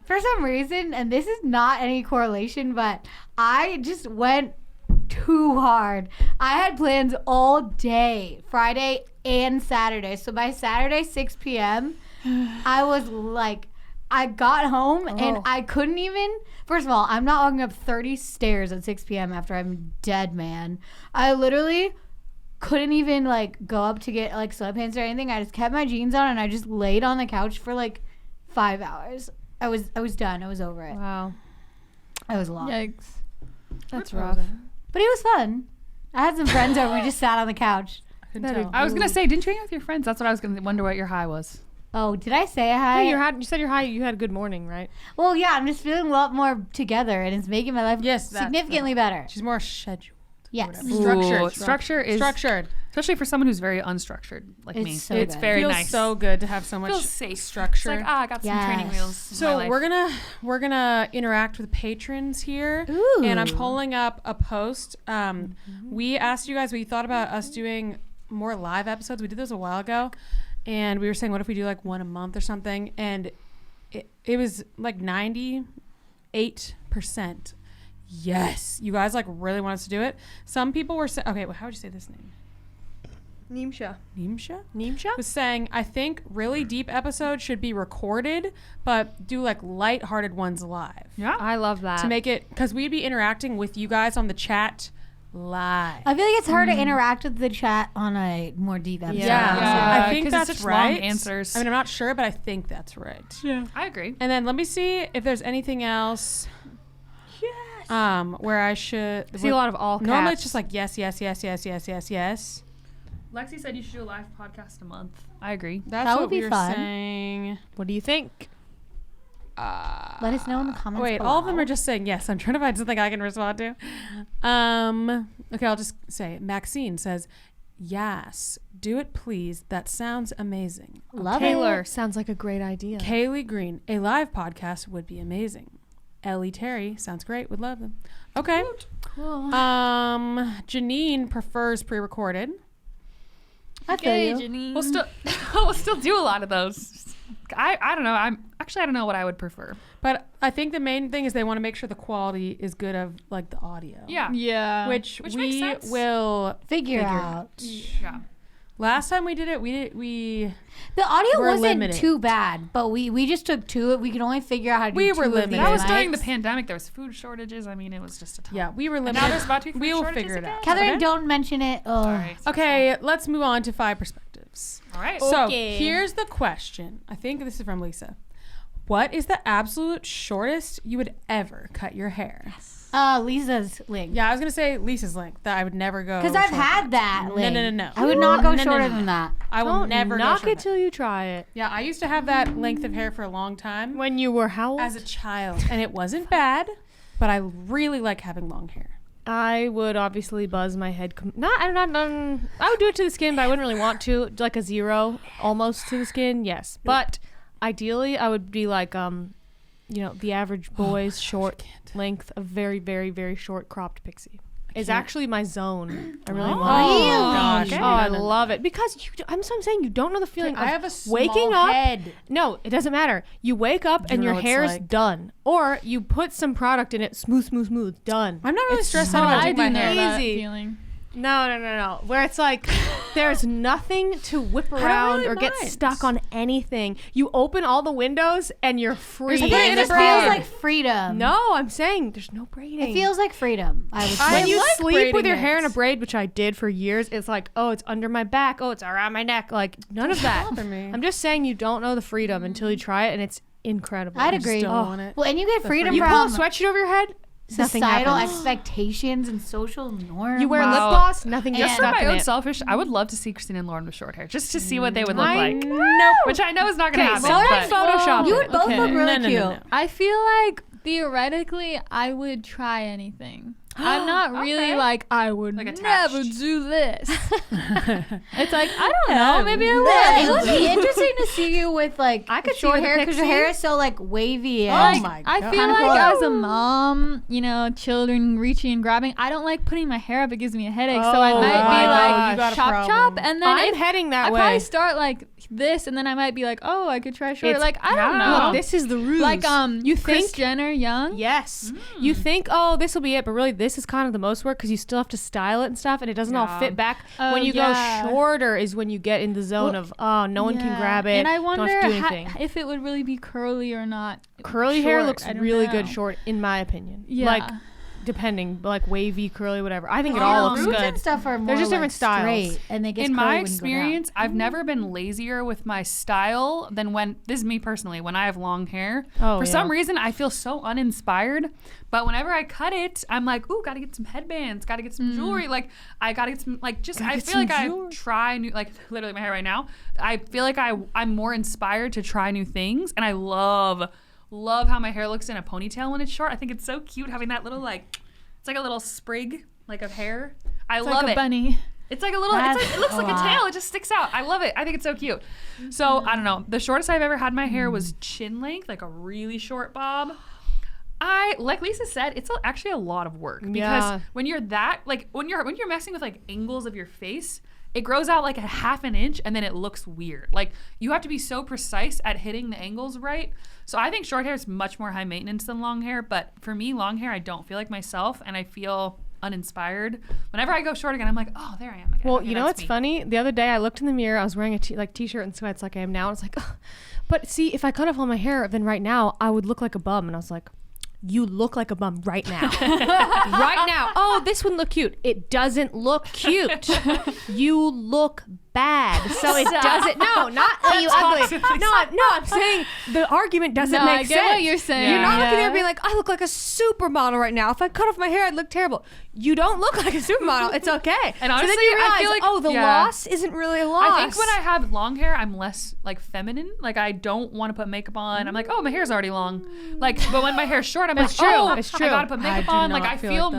[SPEAKER 5] for some reason, and this is not any correlation, but I just went too hard. I had plans all day, Friday and Saturday. So by Saturday, 6 p.m., I was like, I got home and I couldn't even. First of all, I'm not walking up 30 stairs at 6 p.m. after I'm dead, man. I literally couldn't even like go up to get like sweatpants or anything. I just kept my jeans on and I just laid on the couch for like 5 hours. I was done. I was over it.
[SPEAKER 4] Wow.
[SPEAKER 5] It was a lot.
[SPEAKER 3] Yikes.
[SPEAKER 4] That's rough.
[SPEAKER 5] But it was fun. I had some friends over. We just sat on the couch.
[SPEAKER 6] I was gonna say, didn't you hang out with your friends? That's what I was gonna wonder what your high was.
[SPEAKER 5] Oh, did I say hi?
[SPEAKER 4] Yeah, you said you had a good morning, right?
[SPEAKER 5] Well, yeah, I'm just feeling a lot more together, and it's making my life significantly better.
[SPEAKER 2] She's more scheduled.
[SPEAKER 5] Yes.
[SPEAKER 6] Structure is
[SPEAKER 2] structured,
[SPEAKER 6] especially for someone who's very unstructured like me.
[SPEAKER 5] So
[SPEAKER 6] It's
[SPEAKER 5] good.
[SPEAKER 6] very
[SPEAKER 2] feels
[SPEAKER 6] nice.
[SPEAKER 2] so good to have so much
[SPEAKER 6] Feels safe.
[SPEAKER 2] structure.
[SPEAKER 6] It's like, I got some training wheels. in my
[SPEAKER 2] So
[SPEAKER 6] life.
[SPEAKER 2] we're gonna interact with patrons here,
[SPEAKER 5] Ooh.
[SPEAKER 2] and I'm pulling up a post. We asked you guys what you thought about us doing more live episodes. We did those a while ago, and we were saying, what if we do like one a month or something? And it was like 98%. Yes, you guys like really want us to do it. Some people were saying, okay, well, how would you say this name? Nimsha was saying, I think really deep episodes should be recorded, but do like lighthearted ones live.
[SPEAKER 6] Yeah.
[SPEAKER 4] I love that.
[SPEAKER 2] To make it, because we'd be interacting with you guys on the chat live.
[SPEAKER 5] I feel like it's hard to interact with the chat on a more deep episode.
[SPEAKER 2] Yeah. I think
[SPEAKER 6] 'cause
[SPEAKER 2] that's
[SPEAKER 6] it's such
[SPEAKER 2] right.
[SPEAKER 6] long answers.
[SPEAKER 2] I mean, I'm not sure, but I think that's right.
[SPEAKER 6] Yeah, I agree.
[SPEAKER 2] And then let me see if there's anything else. Yes. Where I should
[SPEAKER 4] I see a lot of all caps.
[SPEAKER 2] Normally it's just like yes.
[SPEAKER 6] Lexi said you should do a live podcast a month. I agree.
[SPEAKER 2] That's
[SPEAKER 5] That
[SPEAKER 2] what
[SPEAKER 5] would be
[SPEAKER 2] we were
[SPEAKER 5] fun.
[SPEAKER 2] saying.
[SPEAKER 4] What do you think?
[SPEAKER 5] Let us know in the comments.
[SPEAKER 2] Wait, all of them are just saying yes. I'm trying to find something I can respond to. Okay, I'll just say Maxine says, yes, do it please. That sounds amazing.
[SPEAKER 5] Love
[SPEAKER 4] Taylor
[SPEAKER 5] it.
[SPEAKER 4] sounds like a great idea.
[SPEAKER 2] Kaylee Green, a live podcast would be amazing. Ellie Terry, sounds great. Would love them. Okay.
[SPEAKER 5] Cool.
[SPEAKER 2] Janine prefers pre-recorded.
[SPEAKER 5] I feel you.
[SPEAKER 3] Janine.
[SPEAKER 6] We'll still do a lot of those. I don't know. I don't know what I would prefer.
[SPEAKER 2] But I think the main thing is they want to make sure the quality is good of like the audio.
[SPEAKER 6] Yeah.
[SPEAKER 3] Yeah.
[SPEAKER 2] Which
[SPEAKER 6] makes
[SPEAKER 2] we
[SPEAKER 6] sense.
[SPEAKER 2] will
[SPEAKER 5] Figure out.
[SPEAKER 6] Yeah.
[SPEAKER 2] Last time we did it, we
[SPEAKER 5] The audio
[SPEAKER 2] We're
[SPEAKER 5] wasn't
[SPEAKER 2] limited.
[SPEAKER 5] too bad, but we just took two. We could only figure out how to do
[SPEAKER 2] We
[SPEAKER 5] two
[SPEAKER 2] were
[SPEAKER 5] of
[SPEAKER 2] limited.
[SPEAKER 5] these
[SPEAKER 6] That was during the
[SPEAKER 5] mics.
[SPEAKER 6] pandemic. There was food shortages. I mean, it was just a ton.
[SPEAKER 2] yeah, we were limited.
[SPEAKER 6] now there's about to be food
[SPEAKER 2] we will
[SPEAKER 6] shortages
[SPEAKER 2] figure it
[SPEAKER 6] again?
[SPEAKER 2] out.
[SPEAKER 5] Catherine,
[SPEAKER 2] Okay?
[SPEAKER 5] don't mention it. Oh.
[SPEAKER 6] All right.
[SPEAKER 2] Okay, let's move on to 5 perspectives.
[SPEAKER 6] All right.
[SPEAKER 2] So
[SPEAKER 4] Okay.
[SPEAKER 2] here's the question. I think this is from Lisa. What is the absolute shortest you would ever cut your hair?
[SPEAKER 5] Lisa's link.
[SPEAKER 2] Yeah, I was gonna say Lisa's length. That I would never go.
[SPEAKER 5] Because I've
[SPEAKER 2] shorter.
[SPEAKER 5] had that
[SPEAKER 2] No,
[SPEAKER 5] link.
[SPEAKER 2] no.
[SPEAKER 5] I would not go
[SPEAKER 2] No,
[SPEAKER 5] shorter
[SPEAKER 2] no.
[SPEAKER 5] than that.
[SPEAKER 2] I will
[SPEAKER 4] Don't
[SPEAKER 2] never
[SPEAKER 4] knock
[SPEAKER 2] go
[SPEAKER 4] it
[SPEAKER 2] shorter.
[SPEAKER 4] till you try it.
[SPEAKER 2] Yeah, I used to have that length of hair for a long time
[SPEAKER 4] When you were how old?
[SPEAKER 2] as a child, and it wasn't bad. But I really like having long hair.
[SPEAKER 4] I would obviously buzz my head. I would do it to the skin, but I wouldn't really want to. Like a 0, almost to the skin. Yes, but ideally, I would be like, the average boy's short length, a very, very, very short cropped pixie. Is actually my zone. I really want.
[SPEAKER 5] Really?
[SPEAKER 2] Gosh.
[SPEAKER 4] Oh, I love it because I'm saying you don't know the feeling.
[SPEAKER 2] I
[SPEAKER 4] of
[SPEAKER 2] have a small
[SPEAKER 4] waking up.
[SPEAKER 2] head.
[SPEAKER 4] No, it doesn't matter. You wake up and
[SPEAKER 2] know
[SPEAKER 4] your
[SPEAKER 2] what it's
[SPEAKER 4] hair's
[SPEAKER 2] like.
[SPEAKER 4] done, or you put some product in it, smooth, done.
[SPEAKER 2] I'm not really
[SPEAKER 4] It's
[SPEAKER 2] stressed
[SPEAKER 4] so
[SPEAKER 2] out about
[SPEAKER 3] I
[SPEAKER 2] doing
[SPEAKER 3] do
[SPEAKER 2] my
[SPEAKER 3] know
[SPEAKER 2] hair.
[SPEAKER 3] that
[SPEAKER 4] Easy.
[SPEAKER 3] feeling.
[SPEAKER 4] No. Where it's like there's nothing to whip around
[SPEAKER 2] really
[SPEAKER 4] or get
[SPEAKER 2] mind.
[SPEAKER 4] stuck on anything. You open all the windows and you're free.
[SPEAKER 2] There's nothing in
[SPEAKER 5] It
[SPEAKER 2] a
[SPEAKER 5] feels
[SPEAKER 2] braid.
[SPEAKER 5] like freedom.
[SPEAKER 4] No, I'm saying there's no braiding.
[SPEAKER 5] It feels like freedom. I would say.
[SPEAKER 4] when you
[SPEAKER 2] like
[SPEAKER 4] sleep with
[SPEAKER 2] braiding
[SPEAKER 4] your hair in a
[SPEAKER 2] it.
[SPEAKER 4] braid, which I did for years, it's like, oh, it's under my back. Oh, it's around my neck. Like none of that.
[SPEAKER 2] bother me.
[SPEAKER 4] I'm just saying you don't know the freedom until you try it, and it's incredible.
[SPEAKER 5] I'd
[SPEAKER 4] You just
[SPEAKER 5] agree.
[SPEAKER 2] don't want it.
[SPEAKER 5] Well, and you get freedom
[SPEAKER 4] You
[SPEAKER 5] from
[SPEAKER 4] pull a sweatshirt over your head, nothing
[SPEAKER 5] societal
[SPEAKER 4] happens.
[SPEAKER 5] expectations and social norms.
[SPEAKER 4] You wear lip
[SPEAKER 6] Wow.
[SPEAKER 4] gloss, nothing
[SPEAKER 5] And-
[SPEAKER 4] gets
[SPEAKER 6] Just for
[SPEAKER 4] stuck
[SPEAKER 6] my
[SPEAKER 4] in
[SPEAKER 6] own
[SPEAKER 4] it.
[SPEAKER 6] selfish, I would love to see Christina and Lauren with short hair, just to see what they would look
[SPEAKER 4] I
[SPEAKER 6] like.
[SPEAKER 4] know.
[SPEAKER 6] Which I know is not going to
[SPEAKER 4] Okay,
[SPEAKER 6] happen.
[SPEAKER 4] so
[SPEAKER 6] but-
[SPEAKER 4] Photoshop.
[SPEAKER 5] You
[SPEAKER 4] it.
[SPEAKER 5] would both
[SPEAKER 3] Okay.
[SPEAKER 5] look really
[SPEAKER 2] No.
[SPEAKER 5] cute.
[SPEAKER 3] I feel like theoretically I would try anything. I'm not really
[SPEAKER 6] Okay.
[SPEAKER 3] like I would
[SPEAKER 6] Like
[SPEAKER 3] never
[SPEAKER 6] attached.
[SPEAKER 3] do this. It's like I don't know. Maybe I
[SPEAKER 5] Yeah, it
[SPEAKER 3] will.
[SPEAKER 5] would be interesting to see you with like
[SPEAKER 4] I could see
[SPEAKER 5] short
[SPEAKER 4] with a
[SPEAKER 5] hair because your
[SPEAKER 4] pixie.
[SPEAKER 5] hair is so like wavy.
[SPEAKER 2] Oh
[SPEAKER 5] And
[SPEAKER 2] my
[SPEAKER 3] I
[SPEAKER 2] god.
[SPEAKER 3] feel
[SPEAKER 5] Kinda
[SPEAKER 3] like
[SPEAKER 5] cool.
[SPEAKER 3] as a mom, children reaching and grabbing, I don't like putting my hair up. It gives me a headache. So I
[SPEAKER 4] Oh
[SPEAKER 3] might
[SPEAKER 2] my
[SPEAKER 3] be
[SPEAKER 2] God,
[SPEAKER 3] like
[SPEAKER 2] you got a
[SPEAKER 3] chop,
[SPEAKER 2] problem.
[SPEAKER 3] and then
[SPEAKER 4] I'm heading that
[SPEAKER 3] I'd
[SPEAKER 4] way.
[SPEAKER 3] probably start like this, and then I might be like, oh, I could try shorter.
[SPEAKER 4] It's-
[SPEAKER 3] Like I don't know.
[SPEAKER 4] Look, this is the ruse.
[SPEAKER 3] Like
[SPEAKER 4] you
[SPEAKER 3] Kris
[SPEAKER 4] think
[SPEAKER 3] Jenner young.
[SPEAKER 4] yes, you think this will be it, but really this is kind of the most work because you still have to style it and stuff, and it doesn't all fit back.
[SPEAKER 3] Oh,
[SPEAKER 4] when you
[SPEAKER 3] yeah.
[SPEAKER 4] go shorter is when you get in the zone of no one can grab it.
[SPEAKER 3] And I
[SPEAKER 4] don't
[SPEAKER 3] wonder
[SPEAKER 4] have to do anything.
[SPEAKER 3] if it would really be curly or not.
[SPEAKER 4] Curly hair
[SPEAKER 3] Short,
[SPEAKER 4] looks
[SPEAKER 3] I don't
[SPEAKER 4] really
[SPEAKER 3] know.
[SPEAKER 4] good short, in my opinion.
[SPEAKER 3] Yeah.
[SPEAKER 4] Like, depending, like wavy, curly, whatever. I think it all looks
[SPEAKER 5] Roots
[SPEAKER 4] good.
[SPEAKER 5] and stuff are more
[SPEAKER 4] There's just
[SPEAKER 5] like
[SPEAKER 4] different styles.
[SPEAKER 5] straight, and they get
[SPEAKER 6] In
[SPEAKER 5] curly
[SPEAKER 6] my
[SPEAKER 5] when you go down.
[SPEAKER 6] experience, I've never been lazier with my style than when, this is me personally, when I have long hair.
[SPEAKER 4] Oh,
[SPEAKER 6] For
[SPEAKER 4] yeah.
[SPEAKER 6] some reason, I feel so uninspired. But whenever I cut it, I'm like, ooh, gotta get some headbands, gotta get some jewelry. Like, I gotta get some, like, just, I feel like I try new, like, literally my hair right now. I feel like I'm more inspired to try new things. And I love how my hair looks in a ponytail when it's short. I think it's so cute having that little, like, it's like a little sprig, like, of hair. I love
[SPEAKER 3] Like a
[SPEAKER 6] it.
[SPEAKER 3] bunny.
[SPEAKER 6] It's like a little, it looks like a tail. It just sticks out. I love it. I think it's so cute. So, I don't know. The shortest I've ever had my hair was chin length, like a really short bob. Like Lisa said, it's actually a lot of work because
[SPEAKER 4] Yeah.
[SPEAKER 6] when you're that, like when you're messing with like angles of your face, it grows out like a half an inch and then it looks weird. Like you have to be so precise at hitting the angles right. So I think short hair is much more high maintenance than long hair. But for me, long hair, I don't feel like myself and I feel uninspired. Whenever I go short again, I'm like, oh, there I am again.
[SPEAKER 4] Well,
[SPEAKER 6] Okay,
[SPEAKER 4] you know
[SPEAKER 6] that's
[SPEAKER 4] what's
[SPEAKER 6] me.
[SPEAKER 4] funny? The other day I looked in the mirror. I was wearing a t-shirt and sweats like I am now. And it's like, oh. But see, if I cut off all my hair, then right now I would look like a bum. And I was like, you look like a bum right now. Right now. Oh, this one look cute. It doesn't look cute. You look bad. So it doesn't. No, not you ugly. No, I'm saying the argument doesn't
[SPEAKER 3] No,
[SPEAKER 4] make
[SPEAKER 3] I
[SPEAKER 4] sense.
[SPEAKER 3] get what you're saying.
[SPEAKER 4] You're not looking there
[SPEAKER 3] Yeah.
[SPEAKER 4] and being like, I look like a supermodel right now. If I cut off my hair, I'd look terrible. You don't look like a supermodel. It's okay.
[SPEAKER 6] And
[SPEAKER 4] so then
[SPEAKER 6] honestly,
[SPEAKER 4] you realize,
[SPEAKER 6] I feel like-
[SPEAKER 4] oh, the
[SPEAKER 6] yeah.
[SPEAKER 4] loss isn't really a loss.
[SPEAKER 6] I think when I have long hair, I'm less like feminine. Like I don't want to put makeup on. I'm like, oh, my hair's already long. Like, but when my hair's short, I'm
[SPEAKER 4] That's
[SPEAKER 6] like,
[SPEAKER 4] true.
[SPEAKER 6] oh,
[SPEAKER 4] It's true.
[SPEAKER 6] I gotta put makeup
[SPEAKER 2] do
[SPEAKER 6] on. Like
[SPEAKER 2] not
[SPEAKER 6] I
[SPEAKER 2] feel
[SPEAKER 6] feel
[SPEAKER 2] like that.